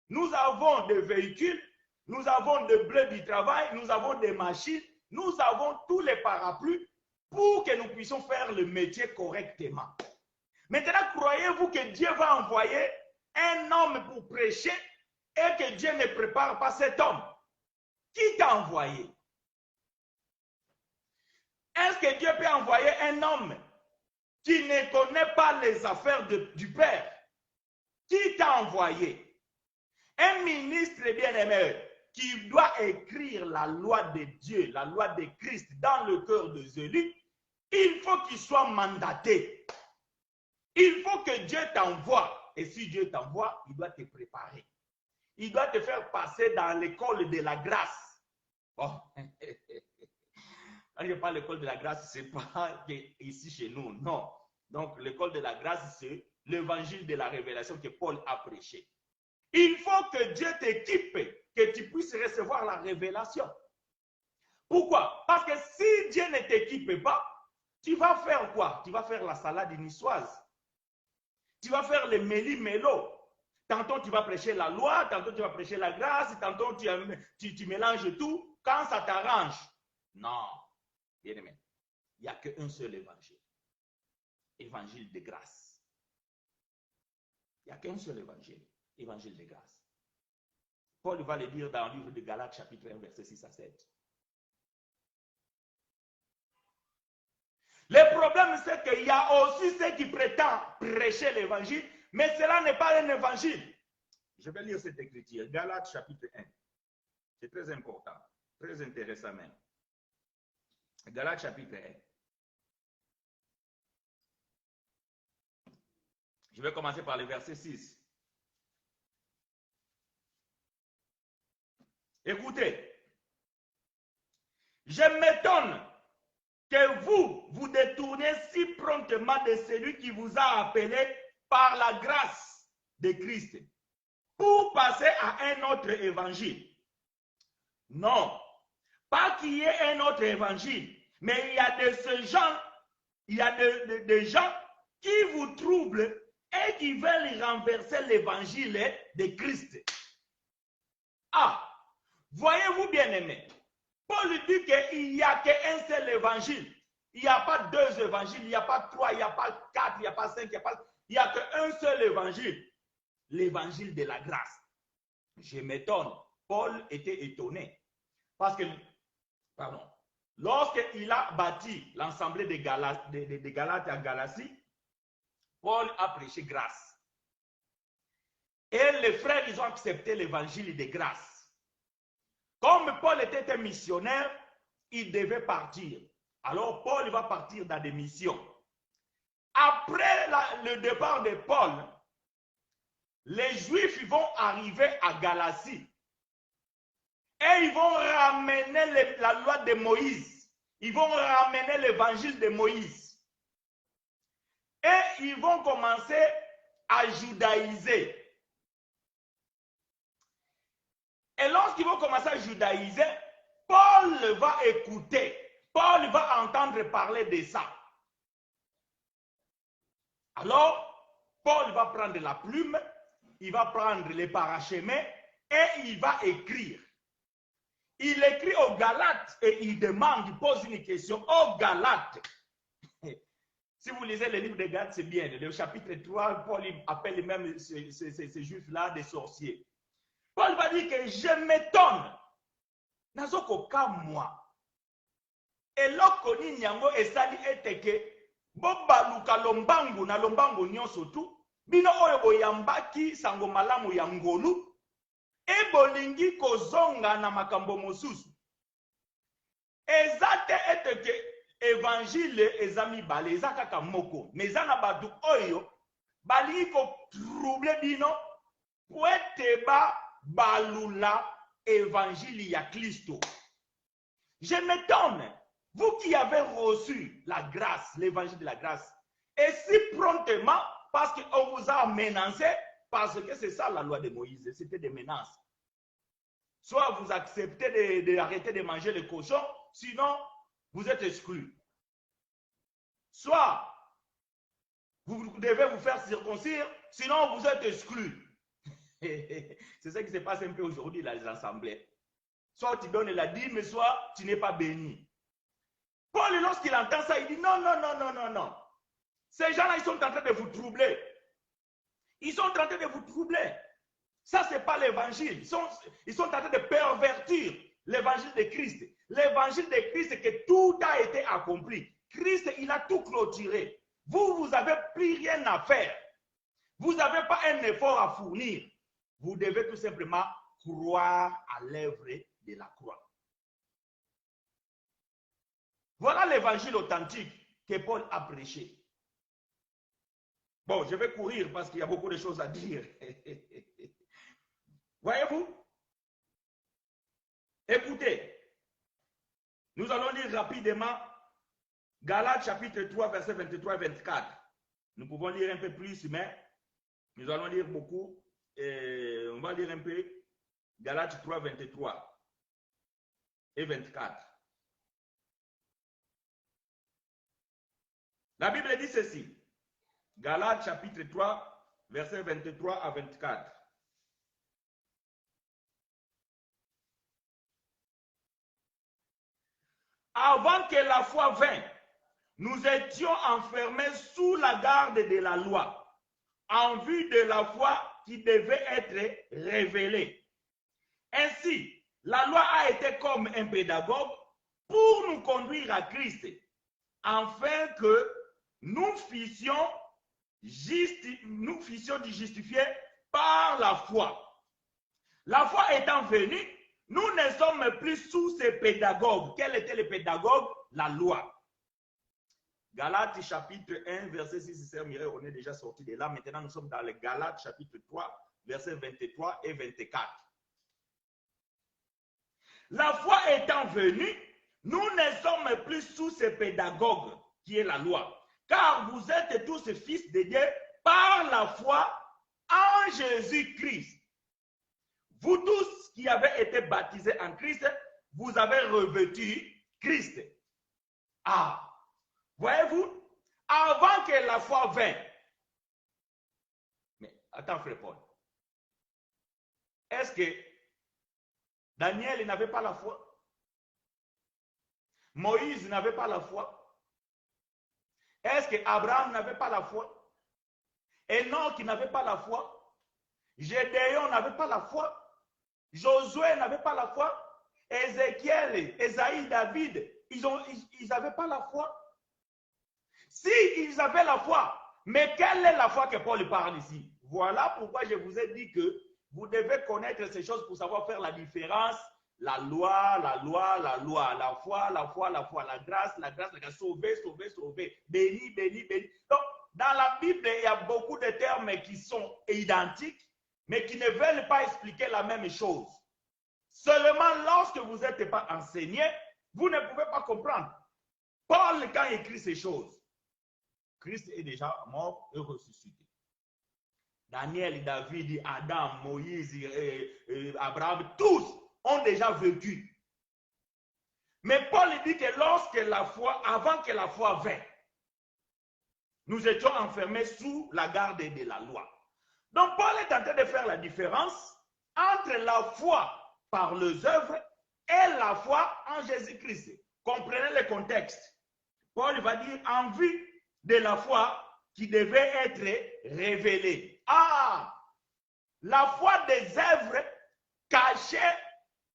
A: nous avons des véhicules, nous avons des bleus du travail, nous avons des machines, nous avons tous les parapluies pour que nous puissions faire le métier correctement. Maintenant, croyez-vous que Dieu va envoyer un homme pour prêcher et que Dieu ne prépare pas cet homme? Qui t'a envoyé? Est-ce que Dieu peut envoyer un homme qui ne connaît pas les affaires du Père? Qui t'a envoyé? Un ministre bien-aimé qui doit écrire la loi de Dieu, la loi de Christ dans le cœur des élus, il faut qu'il soit mandaté. Il faut que Dieu t'envoie. Et si Dieu t'envoie, il doit te préparer. Il doit te faire passer dans l'école de la grâce. Bon. Quand je parle de l'école de la grâce, ce n'est pas ici chez nous, non. Donc, l'école de la grâce, c'est l'évangile de la révélation que Paul a prêché. Il faut que Dieu t'équipe, que tu puisses recevoir la révélation. Pourquoi? Parce que si Dieu ne t'équipe pas, tu vas faire quoi? Tu vas faire la salade niçoise. Tu vas faire le méli-mélo. Tantôt tu vas prêcher la loi, tantôt tu vas prêcher la grâce, tantôt tu mélanges tout quand ça t'arrange. Non, bien aimé, il n'y a qu'un seul évangile. Évangile de grâce. Il n'y a qu'un seul évangile. Évangile de grâce. Paul va le dire dans le livre de Galates, chapitre 1, verset 6 à 7. Le problème, c'est qu'il y a aussi ceux qui prétendent prêcher l'évangile, mais cela n'est pas un évangile. Je vais lire cette écriture, Galates, chapitre 1. C'est très important, très intéressant même. Galates, chapitre 1. Je vais commencer par le verset 6. Écoutez, je m'étonne que vous détournez si promptement de celui qui vous a appelé par la grâce de Christ pour passer à un autre évangile. Non, pas qu'il y ait un autre évangile, mais il y a de ces gens, il y a des gens qui vous troublent et qui veulent renverser l'évangile de Christ. Ah, voyez-vous bien aimé, Paul dit qu'il n'y a qu'un seul évangile. Il n'y a pas deux évangiles, il n'y a pas trois, il n'y a pas quatre, il n'y a pas cinq, il n'y a qu'un seul évangile. L'évangile de la grâce. Je m'étonne. Paul était étonné. Parce que, pardon, lorsqu'il a bâti l'assemblée de Galates à Galatie, Paul a prêché grâce. Et les frères, ils ont accepté l'évangile de grâce. Comme Paul était un missionnaire, il devait partir. Alors Paul va partir dans des missions. Après le départ de Paul, les Juifs ils vont arriver à Galatie. Et ils vont ramener la loi de Moïse. Ils vont ramener l'évangile de Moïse. Et ils vont commencer à judaïser. Et lorsqu'ils vont commencer à judaïser, Paul va écouter. Paul va entendre parler de ça. Alors, Paul va prendre la plume, il va prendre les parachemins et il va écrire. Il écrit aux Galates et il demande, il pose une question aux Galates. Si vous lisez le livre des Galates, c'est bien. Le chapitre 3, Paul appelle même ces juifs-là des sorciers. Paul va dire que je m'étonne. Nazoko ka moi. Eloko ni nyango esali eteke bobaluka lombangu na lombangu nyonso tu bino oyo boyambaki sango malamu ya ngolu e bolingi kozonga na makambo mosusu ezate eteke évangile eza mibale eza kaka moko mais eza na batu oyo balingi kotrouble bino po ete balula évangile ya Kristo. Je m'étonne, vous qui avez reçu la grâce, l'évangile de la grâce, et si promptement, parce qu'on vous a menacé, parce que c'est ça la loi de Moïse, c'était des menaces. Soit vous acceptez d'arrêter de manger le cochon, sinon vous êtes exclus. Soit vous devez vous faire circoncire, sinon vous êtes exclus. C'est ça qui se passe un peu aujourd'hui dans les assemblées. Soit tu donnes la dîme, soit tu n'es pas béni. Paul, lorsqu'il entend ça, il dit non, non, non, non, non, non. Ces gens-là, ils sont en train de vous troubler. Ils sont en train de vous troubler. Ça, ce n'est pas l'évangile. Ils sont en train de pervertir l'évangile de Christ. L'évangile de Christ, c'est que tout a été accompli. Christ, il a tout clôturé. Vous n'avez plus rien à faire. Vous n'avez pas un effort à fournir. Vous devez tout simplement croire à l'œuvre de la croix. Voilà l'évangile authentique que Paul a prêché. Bon, je vais courir parce qu'il y a beaucoup de choses à dire. Voyez-vous? Écoutez, nous allons lire rapidement Galates chapitre 3, versets 23 et 24. Nous pouvons lire un peu plus, mais nous allons lire beaucoup. Et on va lire un peu Galates 3, 23 et 24. La Bible dit ceci. Galates chapitre 3, versets 23 à 24. Avant que la foi vînt, nous étions enfermés sous la garde de la loi, en vue de la foi qui devait être révélée. Ainsi, la loi a été comme un pédagogue pour nous conduire à Christ, afin que nous fussions justifiés par la foi. La foi étant venue, nous ne sommes plus sous ces pédagogues. Quel était le pédagogue? La loi. Galates chapitre 1, verset 6, on est déjà sorti de là. Maintenant, nous sommes dans le Galates chapitre 3, versets 23 et 24. La foi étant venue, nous ne sommes plus sous ce pédagogue qui est la loi. Car vous êtes tous fils de Dieu par la foi en Jésus-Christ. Vous tous qui avez été baptisés en Christ, vous avez revêtu Christ. Ah, voyez-vous, avant que la foi vienne. Mais attends, frère Paul. Est-ce que Daniel n'avait pas la foi? Moïse n'avait pas la foi? Est-ce que Abraham n'avait pas la foi? Enoch n'avait pas la foi? Gédéon n'avait pas la foi? Josué n'avait pas la foi? Ézéchiel, Esaïe, David, ils n'avaient pas la foi? Si ils avaient la foi, mais quelle est la foi que Paul parle ici? Voilà pourquoi je vous ai dit que vous devez connaître ces choses pour savoir faire la différence. La loi, la loi, la loi, la foi, la foi, la foi, la grâce, la grâce, la grâce, sauver, sauver, sauver, béni, béni, béni. Donc, dans la Bible, il y a beaucoup de termes qui sont identiques, mais qui ne veulent pas expliquer la même chose. Seulement lorsque vous n'êtes pas enseigné, vous ne pouvez pas comprendre. Paul, quand il écrit ces choses, Christ est déjà mort et ressuscité. Daniel, David, Adam, Moïse, Abraham, tous ont déjà vécu. Mais Paul dit que lorsque la foi, avant que la foi vienne, nous étions enfermés sous la garde de la loi. Donc Paul est en train de faire la différence entre la foi par les œuvres et la foi en Jésus-Christ. Comprenez le contexte. Paul va dire en vue de la foi qui devait être révélée. Ah, la foi des œuvres cachait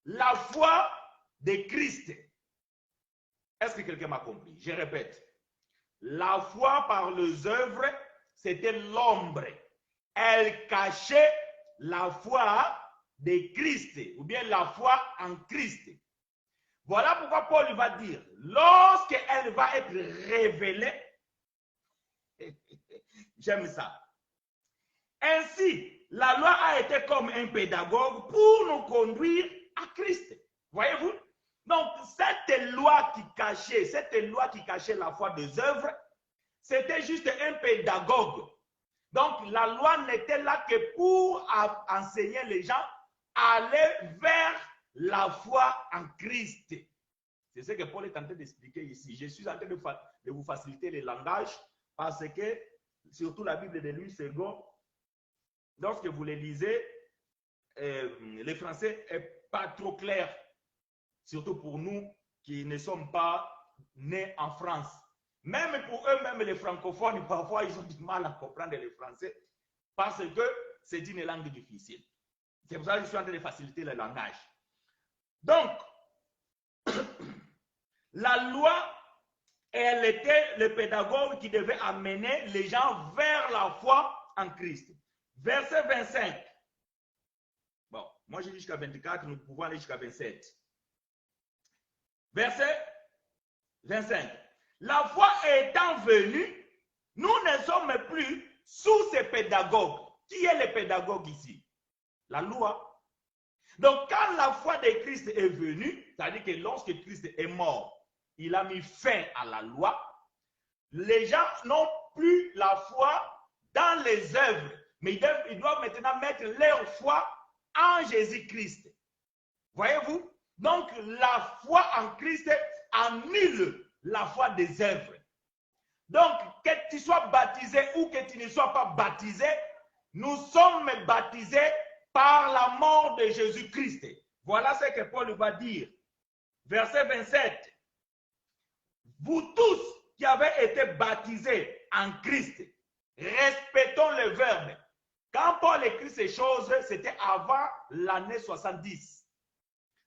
A: la foi de Christ. Est-ce que quelqu'un m'a compris? Je répète. La foi par les œuvres, c'était l'ombre. Elle cachait la foi de Christ, ou bien la foi en Christ. Voilà pourquoi Paul va dire, lorsqu'elle va être révélée, j'aime ça. Ainsi, la loi a été comme un pédagogue pour nous conduire à Christ. Voyez-vous? Donc, cette loi qui cachait la foi des œuvres, c'était juste un pédagogue. Donc, la loi n'était là que pour enseigner les gens à aller vers la foi en Christ. C'est ce que Paul est en train d'expliquer ici. Je suis en train de vous faciliter le langage parce que, surtout la Bible de Louis II, lorsque vous les lisez, le français n'est pas trop clair. Surtout pour nous qui ne sommes pas nés en France. Même pour eux-mêmes, les francophones, parfois, ils ont du mal à comprendre le français parce que c'est une langue difficile. C'est pour ça que je suis en train de faciliter le langage. Donc, la loi, elle était le pédagogue qui devait amener les gens vers la foi en Christ. Verset 25. Bon, moi j'ai dit jusqu'à 24, nous pouvons aller jusqu'à 27. Verset 25. La foi étant venue, nous ne sommes plus sous ces pédagogues. Qui est le pédagogue ici? La loi. Donc, quand la foi de Christ est venue, c'est-à-dire que lorsque Christ est mort, il a mis fin à la loi, les gens n'ont plus la foi dans les œuvres, mais ils doivent maintenant mettre leur foi en Jésus-Christ. Voyez-vous? Donc, la foi en Christ annule la foi des œuvres. Donc, que tu sois baptisé ou que tu ne sois pas baptisé, nous sommes baptisés par la mort de Jésus-Christ. Voilà ce que Paul va dire. Verset 27. Vous tous qui avez été baptisés en Christ, respectons le verbe. Quand Paul écrit ces choses, c'était avant l'année 70.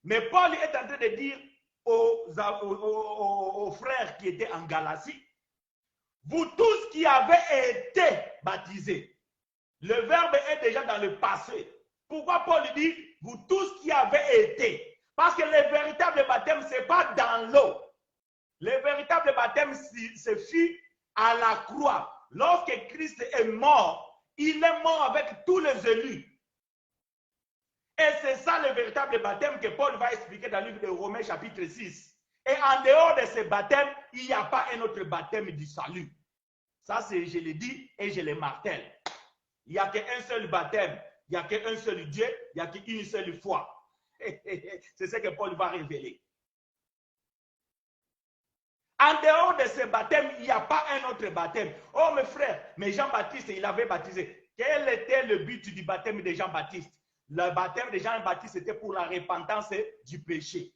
A: Mais Paul est en train de dire aux frères qui étaient en Galatie, vous tous qui avez été baptisés, le verbe est déjà dans le passé. Pourquoi Paul dit, vous tous qui avez été? Parce que le véritable baptême, ce n'est pas dans l'eau. Le véritable baptême se fit à la croix. Lorsque Christ est mort, il est mort avec tous les élus. Et c'est ça le véritable baptême que Paul va expliquer dans le livre de Romains chapitre 6. Et en dehors de ce baptême, il n'y a pas un autre baptême du salut. Ça, je le dis et je le martèle. Il n'y a qu'un seul baptême, il n'y a qu'un seul Dieu, il n'y a qu'une seule foi. C'est ce que Paul va révéler. En dehors de ce baptême, il n'y a pas un autre baptême. Oh mes frères, mais Jean-Baptiste, il avait baptisé. Quel était le but du baptême de Jean-Baptiste? Le baptême de Jean-Baptiste, c'était pour la repentance du péché.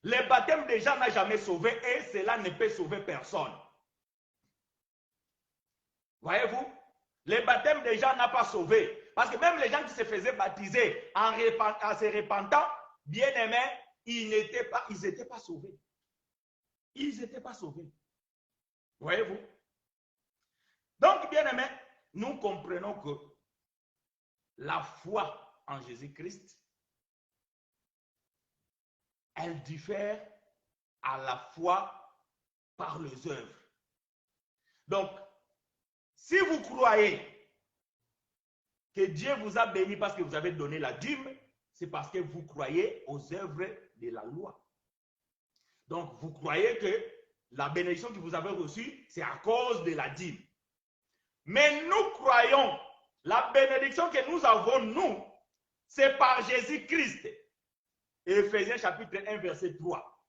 A: Le baptême de Jean n'a jamais sauvé et cela ne peut sauver personne. Voyez-vous? Le baptême de Jean n'a pas sauvé. Parce que même les gens qui se faisaient baptiser en se repentant, bien aimés, ils n'étaient pas sauvés. Ils n'étaient pas sauvés. Voyez-vous? Donc, bien aimés, nous comprenons que la foi en Jésus-Christ, elle diffère à la foi par les œuvres. Donc, si vous croyez que Dieu vous a béni parce que vous avez donné la dîme, c'est parce que vous croyez aux œuvres de la loi. Donc, vous croyez que la bénédiction que vous avez reçue, c'est à cause de la dîme. Mais nous croyons, la bénédiction que nous avons, nous, c'est par Jésus-Christ. Éphésiens chapitre 1, verset 3.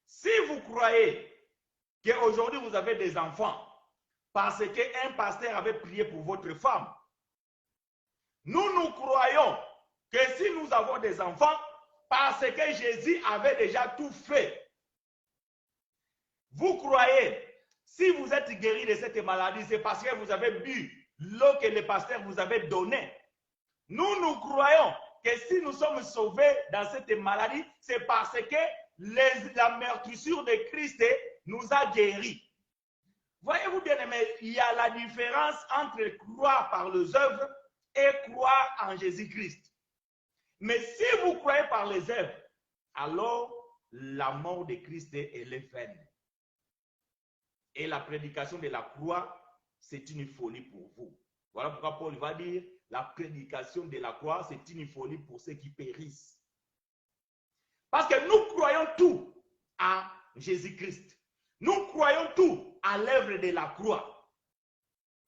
A: Si vous croyez qu'aujourd'hui vous avez des enfants, parce qu'un pasteur avait prié pour votre femme, nous croyons que si nous avons des enfants, parce que Jésus avait déjà tout fait. Vous croyez, si vous êtes guéri de cette maladie, c'est parce que vous avez bu l'eau que le pasteur vous avait donnée. Nous croyons que si nous sommes sauvés dans cette maladie, c'est parce que la meurtrissure de Christ nous a guéris. Voyez-vous bien aimé, il y a la différence entre croire par les œuvres et croire en Jésus-Christ. Mais si vous croyez par les œuvres, alors la mort de Christ est vaine. Et la prédication de la croix, c'est une folie pour vous. Voilà pourquoi Paul va dire, la prédication de la croix, c'est une folie pour ceux qui périssent. Parce que nous croyons tout à Jésus-Christ. Nous croyons tout à l'œuvre de la croix.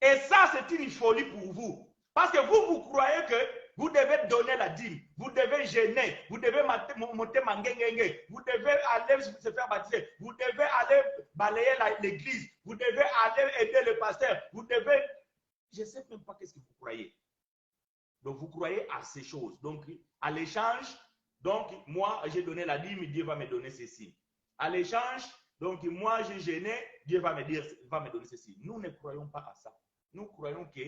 A: Et ça, c'est une folie pour vous. Parce que vous croyez que vous devez donner la dîme, vous devez jeûner, vous devez monter mangengenge, vous devez aller se faire baptiser, vous devez aller balayer l'église, vous devez aller aider le pasteur, vous devez... Je ne sais même pas qu'est-ce que vous croyez. Donc, vous croyez à ces choses. Donc, à l'échange, donc, moi, j'ai donné la dîme, Dieu va me donner ceci. À l'échange, donc, moi, j'ai gêné, Dieu va me donner ceci. Nous ne croyons pas à ça. Nous croyons que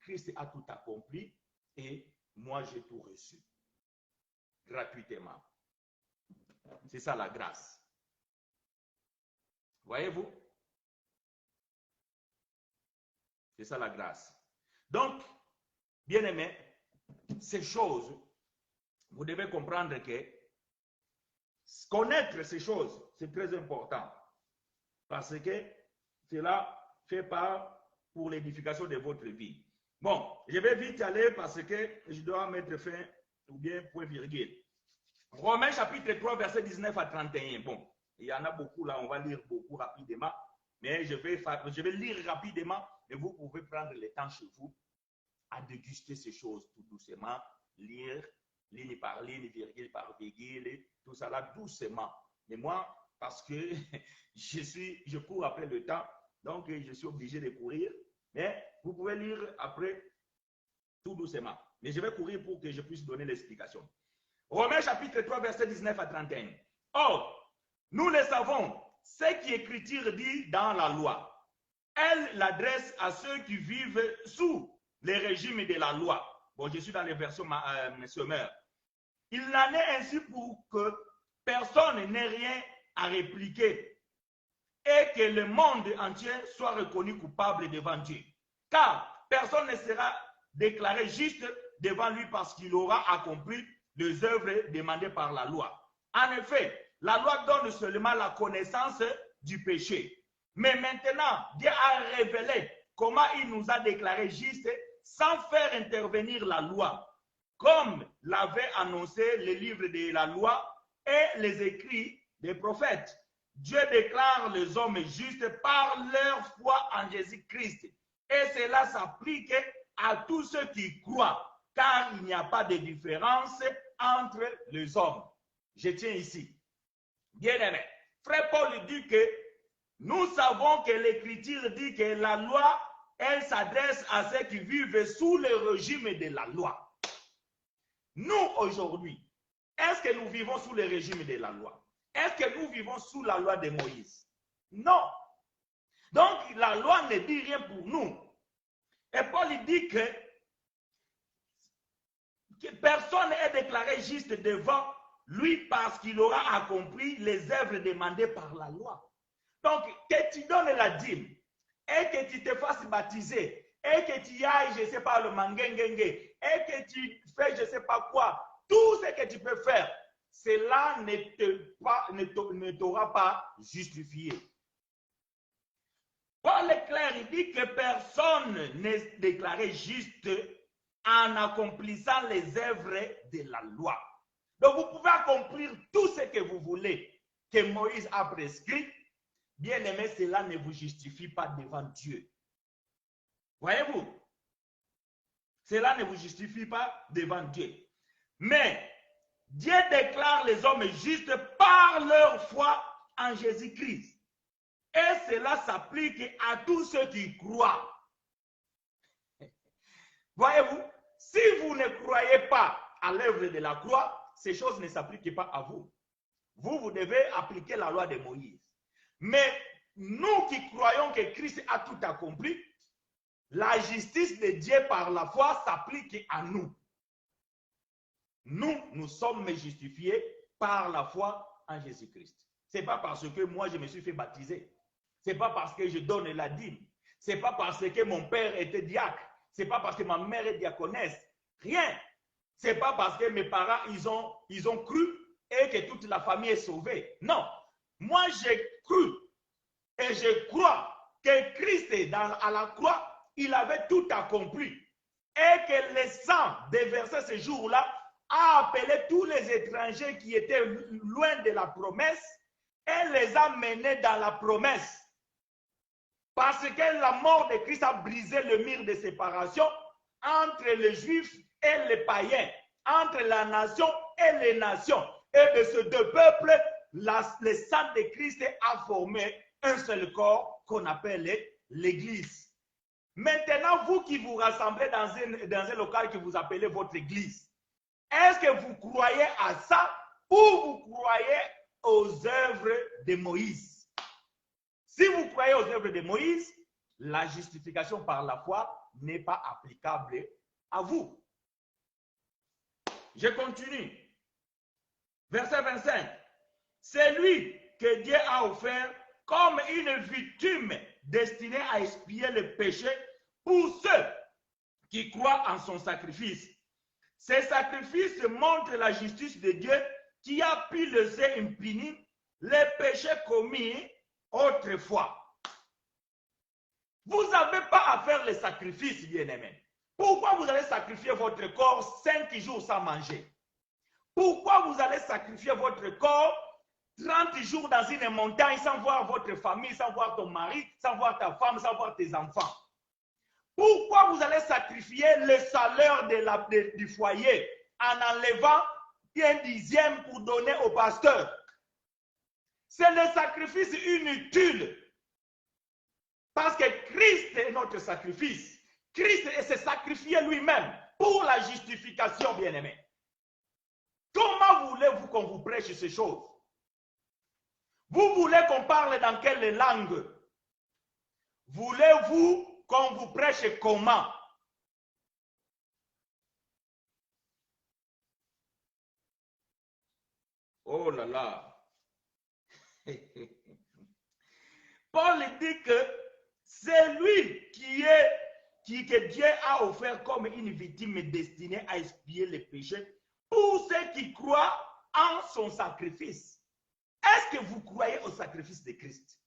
A: Christ a tout accompli et moi, j'ai tout reçu. Gratuitement. C'est ça la grâce. Voyez-vous? C'est ça la grâce. Donc, bien aimé, ces choses, vous devez comprendre que connaître ces choses, c'est très important. Parce que cela fait part pour l'édification de votre vie. Bon, je vais vite aller parce que je dois mettre fin ou bien point virgule. Romains chapitre 3, verset 19 à 31. Bon, il y en a beaucoup là, on va lire beaucoup rapidement. Mais je vais lire rapidement et vous pouvez prendre le temps chez vous à déguster ces choses tout doucement, lire ligne par ligne, virgule par virgule, tout ça là doucement. Mais moi, parce que je cours après le temps, donc je suis obligé de courir. Mais vous pouvez lire après tout doucement. Mais je vais courir pour que je puisse donner l'explication. Romains chapitre 3, verset 19 à 31. Or, nous le savons, ce qui Écriture dit dans la loi, elle l'adresse à ceux qui vivent sous les régimes de la loi. Bon, je suis dans les versions Semeur. Il en est ainsi pour que personne n'ait rien à répliquer et que le monde entier soit reconnu coupable devant Dieu. Car personne ne sera déclaré juste devant lui parce qu'il aura accompli les œuvres demandées par la loi. En effet, la loi donne seulement la connaissance du péché. Mais maintenant, Dieu a révélé comment il nous a déclaré juste sans faire intervenir la loi, comme l'avait annoncé le livre de la loi et les écrits des prophètes. Dieu déclare les hommes justes par leur foi en Jésus-Christ. Et cela s'applique à tous ceux qui croient, car il n'y a pas de différence entre les hommes. Je tiens ici. Bien-aimé, Frère Paul dit que nous savons que l'Écriture dit que la loi, elle s'adresse à ceux qui vivent sous le régime de la loi. Nous, aujourd'hui, est-ce que nous vivons sous le régime de la loi? Est-ce que nous vivons sous la loi de Moïse? Non. Donc, la loi ne dit rien pour nous. Et Paul dit que personne n'est déclaré juste devant lui parce qu'il aura accompli les œuvres demandées par la loi. Donc, que tu donnes la dîme et que tu te fasses baptiser et que tu ailles, je ne sais pas, le mangengenge et que tu fais je ne sais pas quoi, tout ce que tu peux faire, cela ne t'aura pas justifié. Paul est clair, il dit que personne n'est déclaré juste en accomplissant les œuvres de la loi. Donc vous pouvez accomplir tout ce que vous voulez que Moïse a prescrit. Bien aimé, cela ne vous justifie pas devant Dieu. Voyez-vous? Cela ne vous justifie pas devant Dieu. Mais Dieu déclare les hommes justes par leur foi en Jésus-Christ. Et cela s'applique à tous ceux qui croient. Voyez-vous, si vous ne croyez pas à l'œuvre de la croix, ces choses ne s'appliquent pas à vous. Vous devez appliquer la loi de Moïse. Mais nous qui croyons que Christ a tout accompli, la justice de Dieu par la foi s'applique à nous. Nous sommes justifiés par la foi en Jésus-Christ. Ce n'est pas parce que moi je me suis fait baptiser. Ce n'est pas parce que je donne la dîme. Ce n'est pas parce que mon père était diacre. Ce n'est pas parce que ma mère est diaconesse. Rien. Ce n'est pas parce que mes parents ils ont cru et que toute la famille est sauvée. Non. Moi j'ai cru et je crois que Christ à la croix, il avait tout accompli. Et que le sang déversé ce jour-là a appelé tous les étrangers qui étaient loin de la promesse et les a menés dans la promesse. Parce que la mort de Christ a brisé le mur de séparation entre les Juifs et les païens, entre la nation et les nations. Et de ces deux peuples, le sang de Christ a formé un seul corps qu'on appelle l'Église. Maintenant, vous qui vous rassemblez dans un local que vous appelez votre Église, est-ce que vous croyez à ça ou vous croyez aux œuvres de Moïse? Si vous croyez aux œuvres de Moïse, la justification par la foi n'est pas applicable à vous. Je continue. Verset 25. C'est lui que Dieu a offert comme une victime destinée à expier le péché pour ceux qui croient en son sacrifice. Ce sacrifice montre la justice de Dieu qui a pu laisser impuni les péchés commis autrefois. Vous n'avez pas à faire les sacrifices, bien-aimés. Pourquoi vous allez sacrifier votre corps 5 jours sans manger? Pourquoi vous allez sacrifier votre corps 30 jours dans une montagne sans voir votre famille, sans voir ton mari, sans voir ta femme, sans voir tes enfants? Pourquoi vous allez sacrifier le salaire du foyer en enlevant un dixième pour donner au pasteur? C'est le sacrifice inutile. Parce que Christ est notre sacrifice. Christ s'est sacrifié lui-même pour la justification, bien-aimé. Comment voulez-vous qu'on vous prêche ces choses? Vous voulez qu'on parle dans quelle langue? Voulez-vous qu'on vous prêche comment? Oh là là. Paul dit que c'est lui que Dieu a offert comme une victime destinée à expier les péchés pour ceux qui croient en son sacrifice. Est-ce que vous croyez au sacrifice de Christ?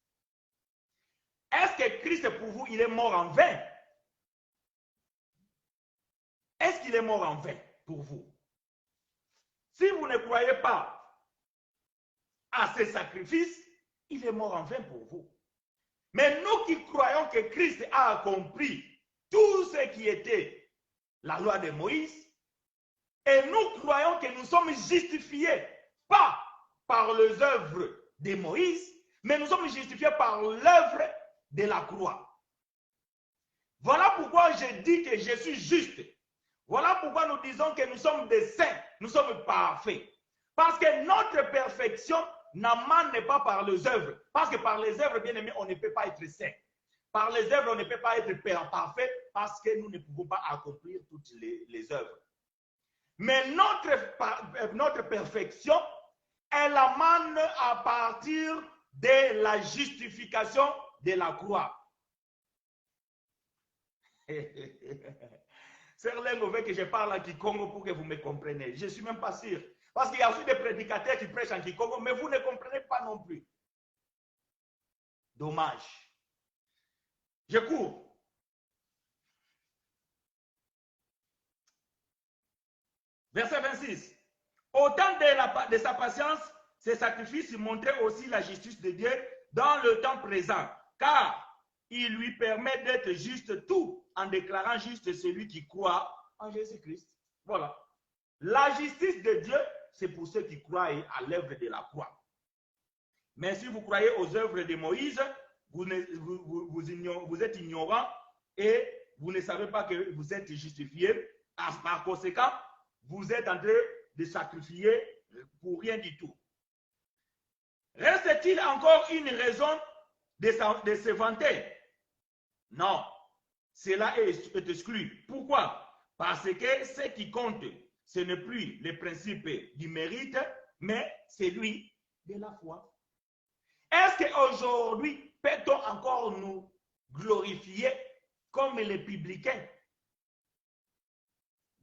A: Est-ce que Christ pour vous, il est mort en vain? Est-ce qu'il est mort en vain pour vous? Si vous ne croyez pas à ce sacrifice, il est mort en vain pour vous. Mais nous qui croyons que Christ a accompli tout ce qui était la loi de Moïse, et nous croyons que nous sommes justifiés, pas par les œuvres de Moïse, mais nous sommes justifiés par l'œuvre de la croix. Voilà pourquoi je dis que je suis juste. Voilà pourquoi nous disons que nous sommes des saints, nous sommes parfaits. Parce que notre perfection n'amène pas par les œuvres. Parce que par les œuvres, bien aimés, on ne peut pas être saint. Par les œuvres, on ne peut pas être parfait parce que nous ne pouvons pas accomplir toutes les œuvres. Mais notre perfection, elle amène à partir de la justification de la croix. C'est l'un que je parle en Kikongo pour que vous me compreniez. Je ne suis même pas sûr. Parce qu'il y a aussi des prédicateurs qui prêchent en Kikongo, mais vous ne comprenez pas non plus. Dommage. Je cours. Verset 26. Au temps de sa patience, ses sacrifices montraient aussi la justice de Dieu dans le temps présent, car il lui permet d'être juste tout en déclarant juste celui qui croit en Jésus-Christ. Voilà. La justice de Dieu, c'est pour ceux qui croient à l'œuvre de la croix. Mais si vous croyez aux œuvres de Moïse, vous êtes ignorant et vous ne savez pas que vous êtes justifié. Par conséquent, vous êtes en train de sacrifier pour rien du tout. Reste-t-il encore une raison de se vanter? Non, cela est exclu. Pourquoi? Parce que ce qui compte, ce n'est plus le principe du mérite, mais celui de la foi. Est-ce qu'aujourd'hui, peut-on encore nous glorifier comme les publicains?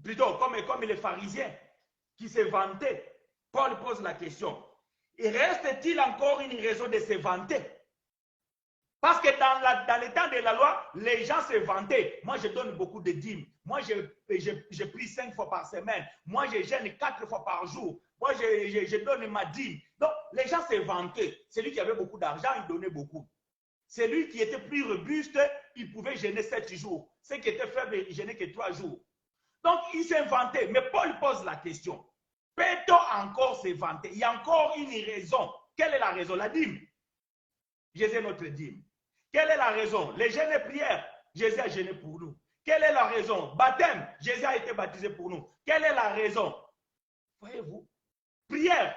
A: Plutôt comme les pharisiens qui se vantaient. Paul pose la question. Et reste-t-il encore une raison de se vanter? Parce que dans le temps de la loi, les gens se vantaient. Moi, je donne beaucoup de dîmes. Moi, je prie 5 fois par semaine. Moi, je gêne 4 fois par jour. Moi, je donne ma dîme. Donc, les gens se vantaient. Celui qui avait beaucoup d'argent, il donnait beaucoup. Celui qui était plus robuste, il pouvait gêner 7 jours. Ceux qui étaient faibles, il gênait que 3 jours. Donc, il s'est vanté. Mais Paul pose la question. Peut-on encore se vanter? Il y a encore une raison. Quelle est la raison? La dîme. Jésus est notre dîme. Quelle est la raison? Les jeûnes et prières. Jésus a jeûné pour nous. Quelle est la raison? Baptême. Jésus a été baptisé pour nous. Quelle est la raison? Voyez-vous? Prière.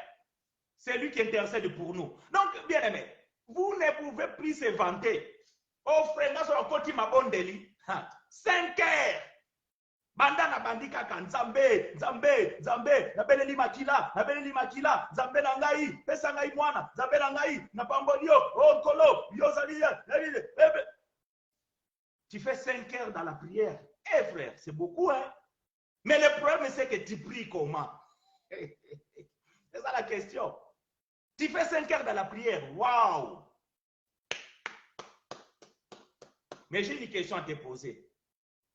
A: C'est lui qui intercède pour nous. Donc, bien aimé, vous ne pouvez plus se vanter. Oh frère, nous sommes côté ma bonne délit. 5 heures. Bandana bandika kan Nzambe, Nzambe, Nzambe, nabeleli makila, Nzambe na ngai, pesa ngai mwana, Nzambe na ngai, na pambolio, oh kolo, yosalia, tu fais 5 heures dans la prière. Eh frère, c'est beaucoup, hein? Mais le problème, c'est que tu pries comment? C'est ça la question. Tu fais 5 heures dans la prière. Waouh! Mais j'ai une question à te poser.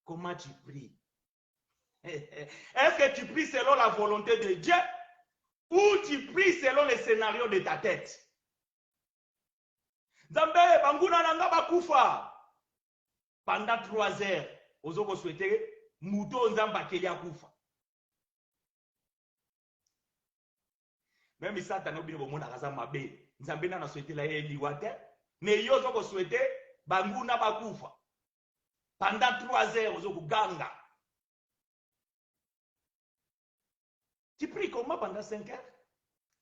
A: Comment tu pries? Est-ce que tu pries selon la volonté de Dieu ou tu pries selon les scénarios de ta tête? Nzambe, banguna nanga bakufa. Pendant 3 heures, ozoko souhaité muto nzamba kelia kufa. Même ça, t'as n'oublié mon araza mabe. Nzambe na souhaité la liwate. Mais yo ozoko souhaité banguna bakufa. Pendant 3 heures, ozoko ganga. Tu pries comment pendant 5 heures?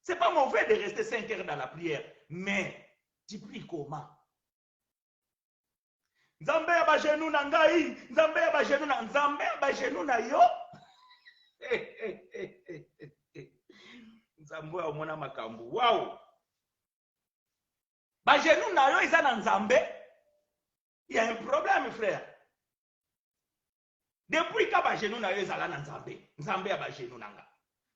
A: Ce n'est pas mauvais de rester 5 heures dans la prière, mais tu pries comment? Nzambe ya bajenou na ngai, Nzambe ya bajenou na Nzambe ya bajenou na yo. mona makambu. Waouh! Ba genou na yo isa na nzambe. Il y a un problème, frère. Depuis que ba genou na yo isa na nzambe. Nzambe ya ba genou nanga.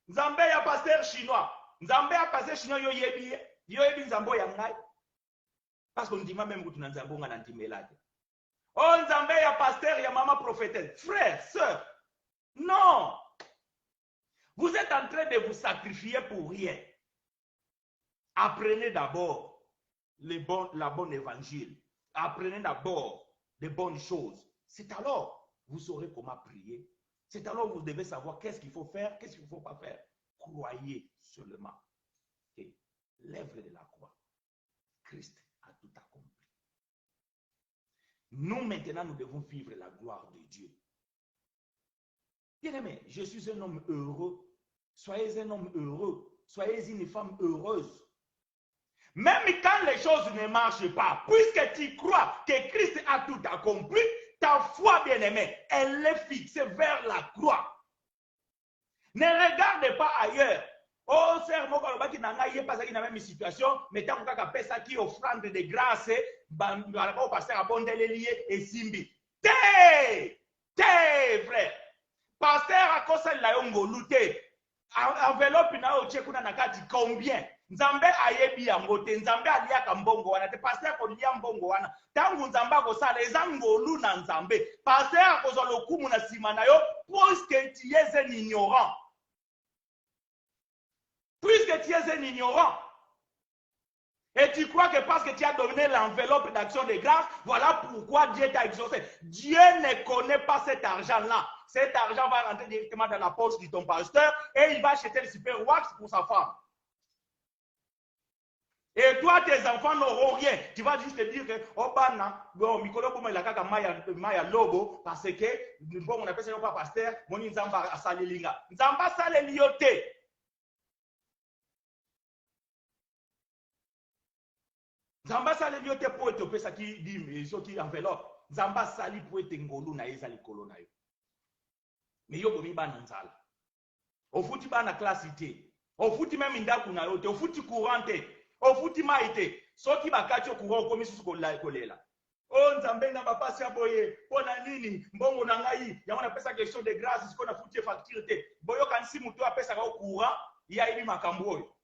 A: Nzambe ya pasteur chinois. Nzambe ya pasteur chinois yo yebi. Yo yebi nzambo ya ngai. Parce qu'on dit même que tu n'as nzambo nga nantimelade. Oh nzambe ya pasteur ya maman prophétesse. Frère, sœur. Non. Vous êtes en train de vous sacrifier pour rien. Apprenez d'abord la bonne évangile. Apprenez d'abord des bonnes choses. C'est alors vous saurez comment prier. C'est alors vous devez savoir qu'est-ce qu'il faut faire, qu'est-ce qu'il ne faut pas faire. Croyez seulement que l'œuvre de la croix, Christ a tout accompli. Nous maintenant, nous devons vivre la gloire de Dieu. Bien-aimé, je suis un homme heureux. Soyez un homme heureux. Soyez une femme heureuse. Même quand les choses ne marchent pas, puisque tu crois que Christ a tout accompli, ta foi, bien-aimée, elle est fixée vers la croix. Ne regarde pas ailleurs. Oh, sœur, moi, quand je n'ai pas la même situation, mais tant que ça qui offrande de grâce, au pasteur abondé lié et simbi. Frère. Pasteur a conseillé la yongo lutte. Enveloppe na o chekuna na kati combien? Nzambe ayebi yango te, nzambe aliaka mbongo wana te, pasteur ko lia mbongo wana. Tangu nzamba ko sala ezangolu na nzambe. Pasteur ko zo lokumu na sima na yo, puisque tu es un ignorant. Puisque tu es un ignorant. Et tu crois que parce que tu as donné l'enveloppe d'action de grâce, voilà pourquoi Dieu t'a exaucé. Dieu ne connaît pas cet argent-là. Cet argent va rentrer directement dans la poche de ton pasteur et il va acheter le super wax pour sa femme. Et toi, tes enfants n'auront rien. Tu vas juste te dire que, oh, bana, bon, Mikolo, comment il a kaka maya lobo, parce que, bon, on appelle ça pas pasteur, mon nzamba a salilinga. Nzamba saleliote. Nzamba saleliote pour être opé, ça qui dit, ce qui enveloppe. Nzamba sali pour être ngolu na eza likolo na yo. Mais yo bomi ba nzala. Au fouti ba na classe ité. Au fouti même ndaku na yo te. Au fouti courante. Au fouti maïté. Soki bakati au courant komi susu kolela. Oh nzambe na ba pasi aboye. Pona nini mbongo na ngai. Ya on appelle ça question de grâce ce qu'on a fouti facture te. Boyo kanisi muto appelle ça au courant, il y a ibi makambo.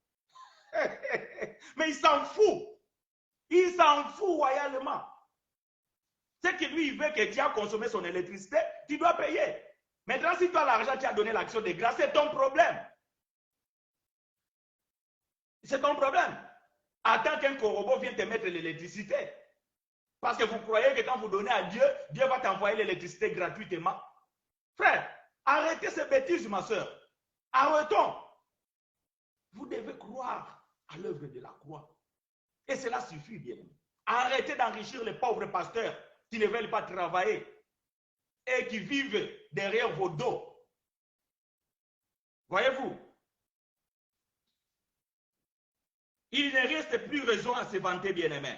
A: Mais il s'en fout. Il s'en fout royalement. C'est que lui, il veut que tu as consommé son électricité, tu dois payer. Maintenant, si toi, l'argent, tu as donné l'action de grâce, c'est ton problème. C'est ton problème. Attends qu'un corbeau vienne te mettre l'électricité. Parce que vous croyez que quand vous donnez à Dieu, Dieu va t'envoyer l'électricité gratuitement. Frère, arrêtez ces bêtises, ma soeur. Arrêtons. Vous devez croire à l'œuvre de la croix. Et cela suffit bien. Arrêtez d'enrichir les pauvres pasteurs qui ne veulent pas travailler et qui vivent derrière vos dos. Voyez-vous? Il ne reste plus raison à se vanter, bien-aimé.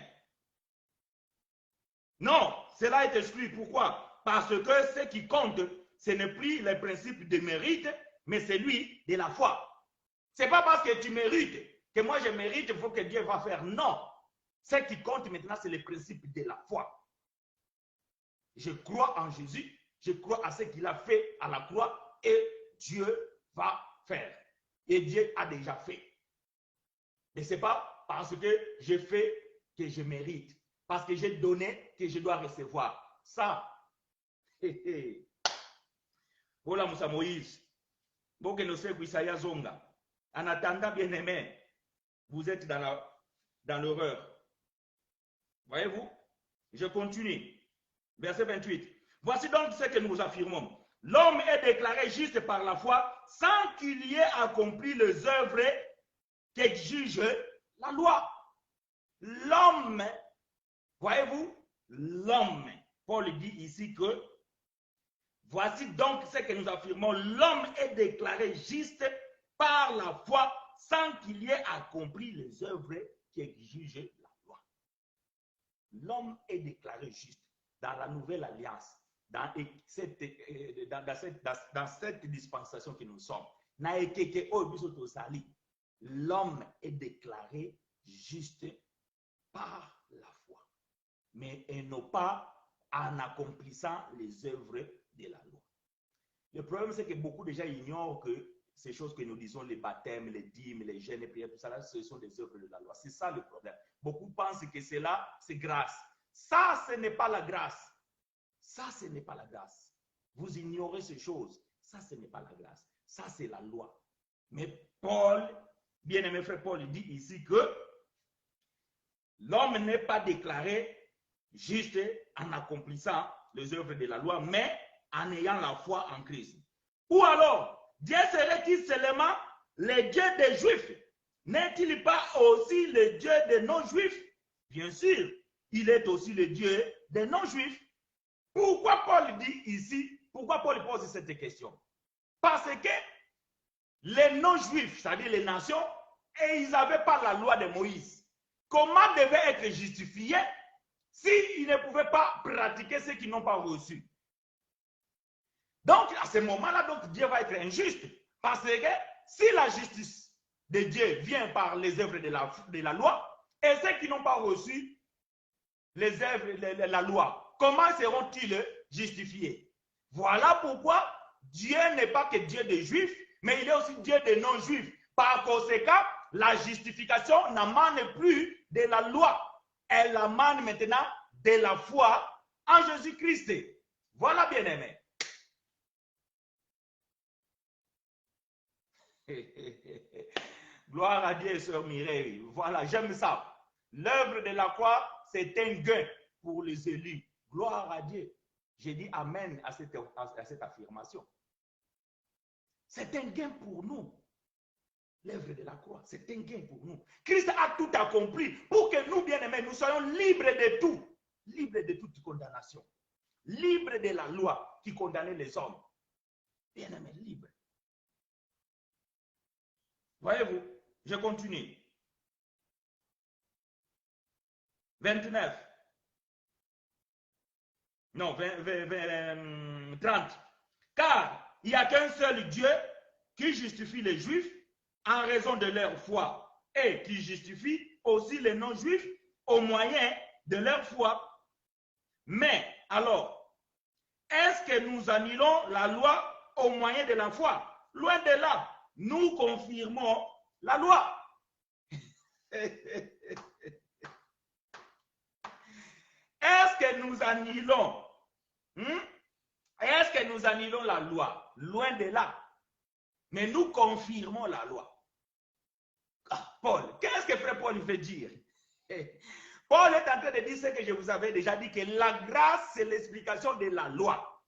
A: Non, cela est exclu. Pourquoi? Parce que ce qui compte, ce n'est plus le principe de mérite, mais celui de la foi. Ce n'est pas parce que tu mérites que moi je mérite, il faut que Dieu va faire. Non. Ce qui compte maintenant, c'est le principe de la foi. Je crois en Jésus, je crois à ce qu'il a fait à la croix et Dieu va faire. Et Dieu a déjà fait. Mais ce n'est pas parce que j'ai fait que je mérite. Parce que j'ai donné que je dois recevoir. Ça. Voilà Moussa Moïse. En attendant, bien-aimé, vous êtes dans l'horreur. Voyez-vous? Je continue. Verset 28. Voici donc ce que nous affirmons. L'homme est déclaré juste par la foi sans qu'il y ait accompli les œuvres qu'exige la loi. L'homme, voyez-vous? L'homme. Paul dit ici que voici donc ce que nous affirmons. L'homme est déclaré juste par la foi sans qu'il y ait accompli les œuvres qui exigent la loi. L'homme est déclaré juste dans la nouvelle alliance, dans cette dispensation que nous sommes. l'homme est déclaré juste par la foi, mais et non pas en accomplissant les œuvres de la loi. Le problème, c'est que beaucoup de gens ignorent que ces choses que nous disons, les baptêmes, les dîmes, les jeûnes, les prières, tout ça, là, ce sont des œuvres de la loi. C'est ça le problème. Beaucoup pensent que cela, c'est grâce. Ça, ce n'est pas la grâce. Ça, ce n'est pas la grâce. Vous ignorez ces choses. Ça, ce n'est pas la grâce. Ça, c'est la loi. Mais Paul, bien-aimé frère Paul, il dit ici que l'homme n'est pas déclaré juste en accomplissant les œuvres de la loi, mais en ayant la foi en Christ. Ou alors, Dieu serait-il seulement le Dieu des Juifs? N'est-il pas aussi le Dieu des non-Juifs? Bien sûr, il est aussi le Dieu des non-Juifs. Pourquoi Paul dit ici, pourquoi Paul pose cette question? Parce que les non-Juifs, c'est-à-dire les nations, et ils n'avaient pas la loi de Moïse. Comment devaient être justifiés s'ils ne pouvaient pas pratiquer ce qu'ils n'ont pas reçu? Donc, à ce moment-là, donc, Dieu va être injuste. Parce que si la justice de Dieu vient par les œuvres de la loi, et ceux qui n'ont pas reçu les œuvres de la loi, comment seront-ils justifiés? Voilà pourquoi Dieu n'est pas que Dieu des Juifs, mais il est aussi Dieu des non-Juifs. Par conséquent, la justification n'amène plus de la loi. Elle amène maintenant de la foi en Jésus-Christ. Voilà, bien-aimé. Gloire à Dieu, sœur Mireille. Voilà, j'aime ça. L'œuvre de la croix, c'est un gain pour les élus. Gloire à Dieu. J'ai dit amen à cette affirmation. C'est un gain pour nous. L'œuvre de la croix, c'est un gain pour nous. Christ a tout accompli pour que nous, bien-aimés, nous soyons libres de tout. Libres de toute condamnation. Libres de la loi qui condamnait les hommes. Bien-aimés, libres. Voyez-vous, je continue. 29. Non, 30. Car il n'y a qu'un seul Dieu qui justifie les Juifs en raison de leur foi et qui justifie aussi les non-Juifs au moyen de leur foi. Mais alors, est-ce que nous annulons la loi au moyen de la foi? Loin de là, nous confirmons la loi. Est-ce que nous annulons Est-ce que nous annulons la loi? Loin de là. Mais nous confirmons la loi. Ah, Paul, qu'est-ce que frère Paul veut dire? Paul est en train de dire ce que je vous avais déjà dit, que la grâce, c'est l'explication de la loi.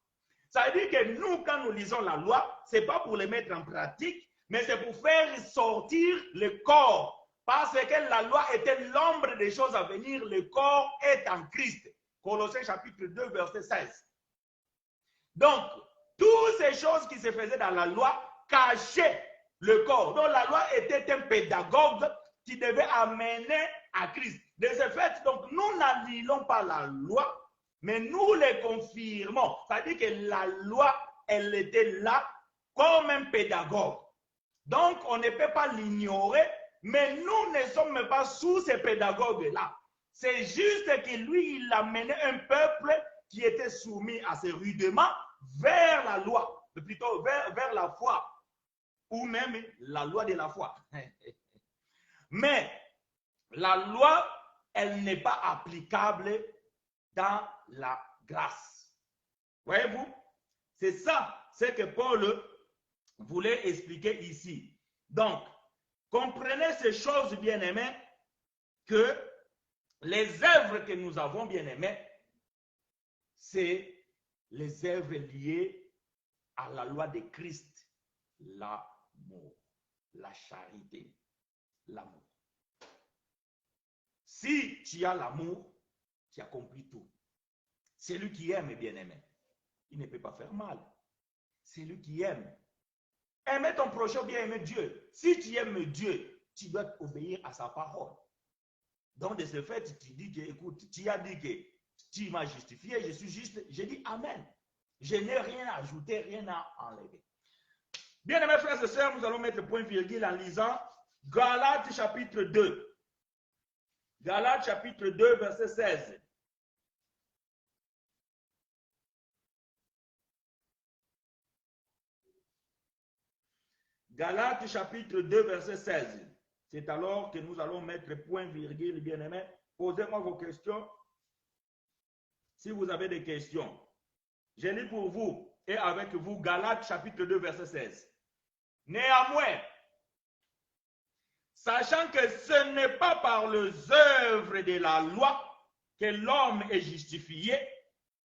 A: Ça veut dire que nous, quand nous lisons la loi, ce n'est pas pour les mettre en pratique, mais c'est pour faire sortir le corps. Parce que la loi était l'ombre des choses à venir, le corps est en Christ. Colossiens chapitre 2, verset 16. Donc, toutes ces choses qui se faisaient dans la loi cachaient le corps. Donc, la loi était un pédagogue qui devait amener à Christ. De ce fait, donc, nous n'annulons pas la loi, mais nous les confirmons. C'est-à-dire que la loi, elle était là comme un pédagogue. Donc, on ne peut pas l'ignorer, mais nous ne sommes pas sous ces pédagogues-là. C'est juste que lui, il a mené un peuple qui était soumis à ses rudiments vers la loi, plutôt vers la foi, ou même la loi de la foi. Mais la loi, elle n'est pas applicable dans la grâce. Voyez-vous? C'est ça, c'est que Paul voulait expliquer ici. Donc, comprenez ces choses, bien-aimés, que les œuvres que nous avons, bien-aimés, c'est les œuvres liées à la loi de Christ, l'amour, la charité, l'amour. Si tu as l'amour, tu accomplis tout. Celui qui aime, bien-aimé, il ne peut pas faire mal. Celui qui aime. Aimer ton prochain, bien aimer Dieu. Si tu aimes Dieu, tu dois obéir à sa parole. Donc, de ce fait, tu dis que, écoute, tu as dit que tu m'as justifié, je suis juste, je dis Amen. Je n'ai rien à ajouter, rien à enlever. Bien aimés frères et sœurs, nous allons mettre point virgule en lisant Galates chapitre 2. Galates chapitre 2, verset 16. Galates chapitre 2, verset 16. C'est alors que nous allons mettre point virgule, bien-aimés. Posez-moi vos questions. Si vous avez des questions, je lis pour vous et avec vous Galates chapitre 2, verset 16. Néanmoins, sachant que ce n'est pas par les œuvres de la loi que l'homme est justifié,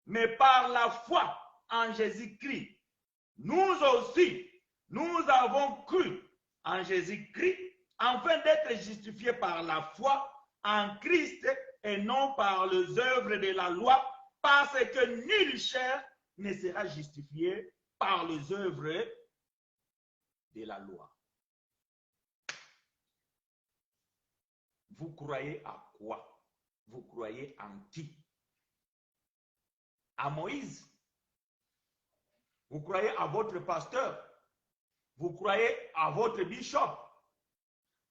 A: mais par la foi en Jésus-Christ. Nous aussi, nous avons cru en Jésus-Christ afin d'être justifiés par la foi en Christ et non par les œuvres de la loi, parce que nulle chair ne sera justifié par les œuvres de la loi. Vous croyez à quoi? Vous croyez en qui? À Moïse? Vous croyez à votre pasteur? Vous croyez à votre bishop?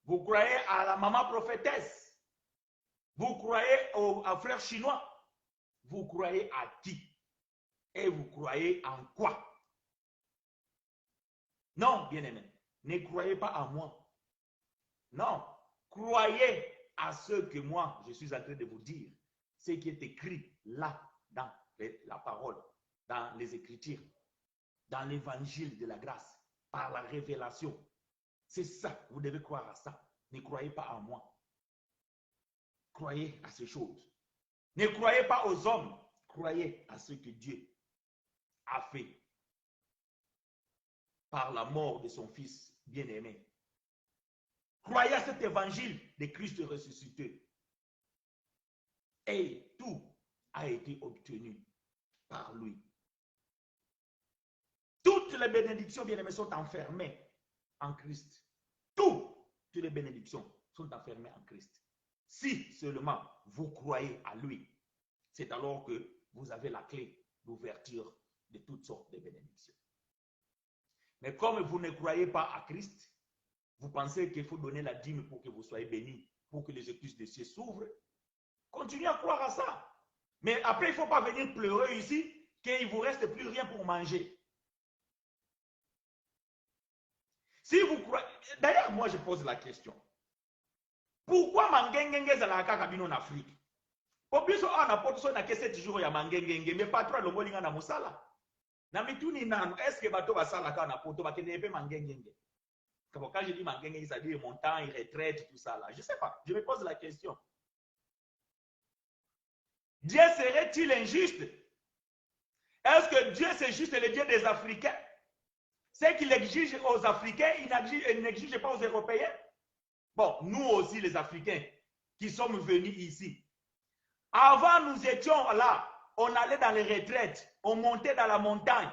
A: Vous croyez à la maman prophétesse? Vous croyez au frère chinois? Vous croyez à qui? Et vous croyez en quoi? Non, bien-aimé, ne croyez pas à moi. Non, croyez à ce que moi, je suis en train de vous dire. Ce qui est écrit là, dans la parole, dans les Écritures, dans l'évangile de la grâce, par la révélation. C'est ça, vous devez croire à ça. Ne croyez pas à moi. Croyez à ces choses. Ne croyez pas aux hommes. Croyez à ce que Dieu a fait par la mort de son Fils bien-aimé. Croyez à cet évangile de Christ ressuscité. Et tout a été obtenu par lui. Toutes les bénédictions bien-aimées sont enfermées en Christ. Toutes les bénédictions sont enfermées en Christ. Si seulement vous croyez à lui, c'est alors que vous avez la clé d'ouverture de toutes sortes de bénédictions. Mais comme vous ne croyez pas à Christ, vous pensez qu'il faut donner la dîme pour que vous soyez bénis, pour que les écluses des cieux s'ouvrent. Continuez à croire à ça. Mais après, il ne faut pas venir pleurer ici qu'il ne vous reste plus rien pour manger. Si vous croyez... D'ailleurs, moi, je pose la question. Pourquoi mangengenge zalaka kabino en Afrique? Pour plus on a porté son à 7 jours ya mangengenge, mais pas trop l'omolinga na musala. Na mituni nano, est-ce que bato basala ka na poto bakene pe mangengenge? Quand je dis mangengenge, ça dit montagne, retraite, tout ça là. Je ne sais pas, je me pose la question. Dieu serait-il injuste? Est-ce que Dieu c'est juste le Dieu des Africains? C'est qu'il exige aux Africains, il n'exige pas aux Européens. Bon, nous aussi les Africains qui sommes venus ici. Avant, nous étions là, on allait dans les retraites, on montait dans la montagne.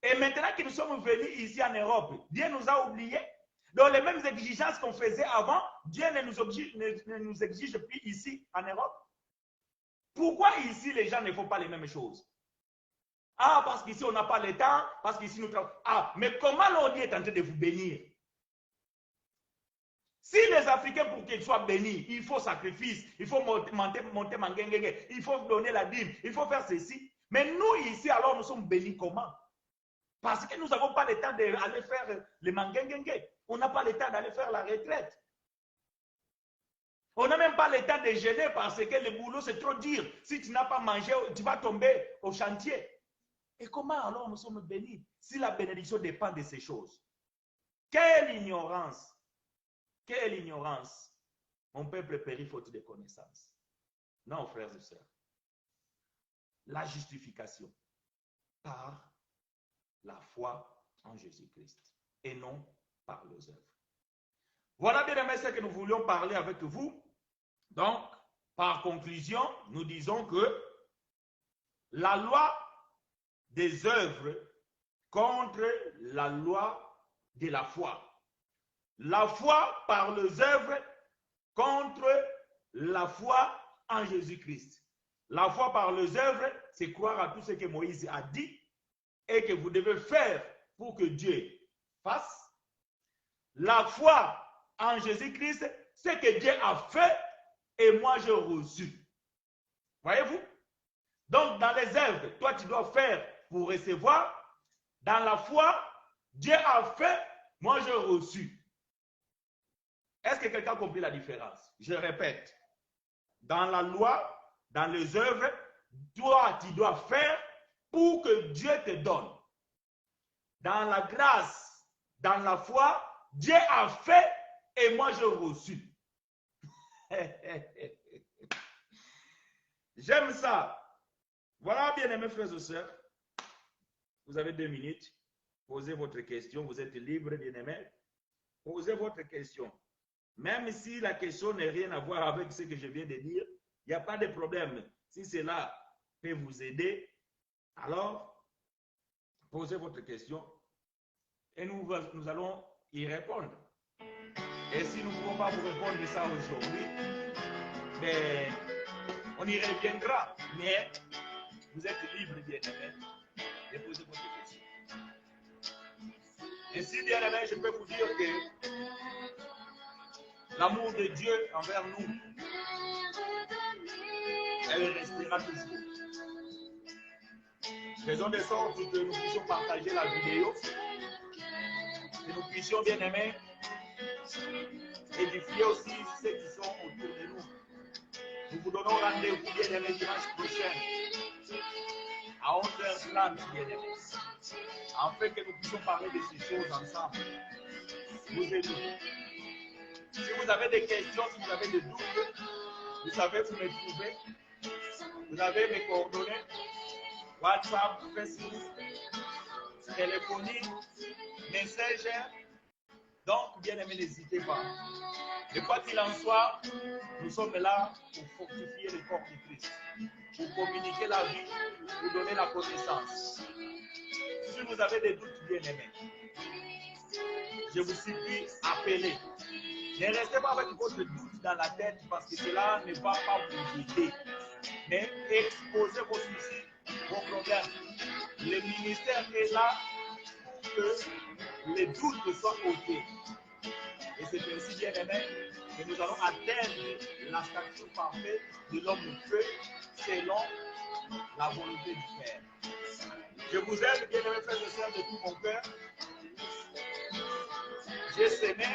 A: Et maintenant que nous sommes venus ici en Europe, Dieu nous a oubliés. Donc les mêmes exigences qu'on faisait avant, Dieu ne nous exige plus ici en Europe. Pourquoi ici les gens ne font pas les mêmes choses? Ah, parce qu'ici on n'a pas le temps, parce qu'ici nous travaillons. Ah, mais comment l'on est en train de vous bénir? Si les Africains, pour qu'ils soient bénis, il faut sacrifice, il faut monter mangengenge, il faut donner la dîme, il faut faire ceci. Mais nous ici, alors nous sommes bénis comment? Parce que nous n'avons pas le temps d'aller faire le mangengenge. On n'a pas le temps d'aller faire la retraite. On n'a même pas le temps de gêner parce que le boulot c'est trop dur. Si tu n'as pas mangé, tu vas tomber au chantier. Et comment alors nous sommes bénis si la bénédiction dépend de ces choses? Quelle ignorance! Quelle ignorance! Mon peuple périt faute de connaissance. Non, frères et sœurs. La justification par la foi en Jésus-Christ et non par les œuvres. Voilà bien aimé ce que nous voulions parler avec vous. Donc, par conclusion, nous disons que la loi des œuvres contre la loi de la foi. La foi par les œuvres contre la foi en Jésus-Christ. La foi par les œuvres, c'est croire à tout ce que Moïse a dit et que vous devez faire pour que Dieu fasse. La foi en Jésus-Christ ce que Dieu a fait et moi j'ai reçu. Voyez-vous? Donc, dans les œuvres, toi, tu dois faire pour recevoir. Dans la foi, Dieu a fait, moi j'ai reçu. Est-ce que quelqu'un a compris la différence? Je répète. Dans la loi, dans les œuvres, toi, tu dois faire pour que Dieu te donne. Dans la grâce, dans la foi, Dieu a fait et moi j'ai reçu. J'aime ça. Voilà, bien-aimés frères et sœurs. Vous avez 2 minutes. Posez votre question. Vous êtes libre, bien-aimés. Posez votre question. Même si la question n'a rien à voir avec ce que je viens de dire, il n'y a pas de problème. Si cela peut vous aider, alors posez votre question et nous allons y répondre. Et si nous ne pouvons pas vous répondre ça aujourd'hui, ben, on y reviendra. Mais vous êtes libre, bien-aimé, de poser votre question. Ainsi, bien-aimé, je peux vous dire que l'amour de Dieu envers nous, elle restera toujours. Faisons de sorte que nous puissions partager la vidéo, que nous puissions, bien-aimés, édifier aussi ceux qui sont autour de nous. Nous vous donnons rendez-vous, bien-aimés, dimanche prochain, à 11h30, bien-aimés, afin que nous puissions parler de ces choses ensemble. Vous aider. Si vous avez des questions, si vous avez des doutes, vous savez où me trouver. Vous avez mes coordonnées, WhatsApp, Facebook, téléphonie, Messenger. Donc, bien aimé, n'hésitez pas. Et quoi qu'il en soit, nous sommes là pour fortifier le corps du Christ, pour communiquer la vie, pour donner la connaissance. Si vous avez des doutes, bien aimés, je vous supplie, appelez. Ne restez pas avec votre doute dans la tête parce que cela ne va pas vous aider. Mais exposez vos soucis, vos problèmes. Le ministère est là pour que les doutes soient ôtés. Et c'est ainsi, bien aimé, que nous allons atteindre la stature parfaite de l'homme de feu selon la volonté du Père. Je vous aime, bien aimé frères et sœurs, de tout mon cœur. J'ai semé,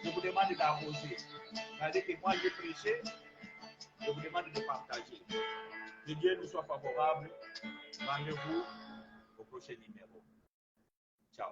A: je vous demande d'arroser. C'est-à-dire que moi j'ai prêché, je vous demande de partager. Que Dieu nous soit favorable. Rendez-vous au prochain numéro. Ciao.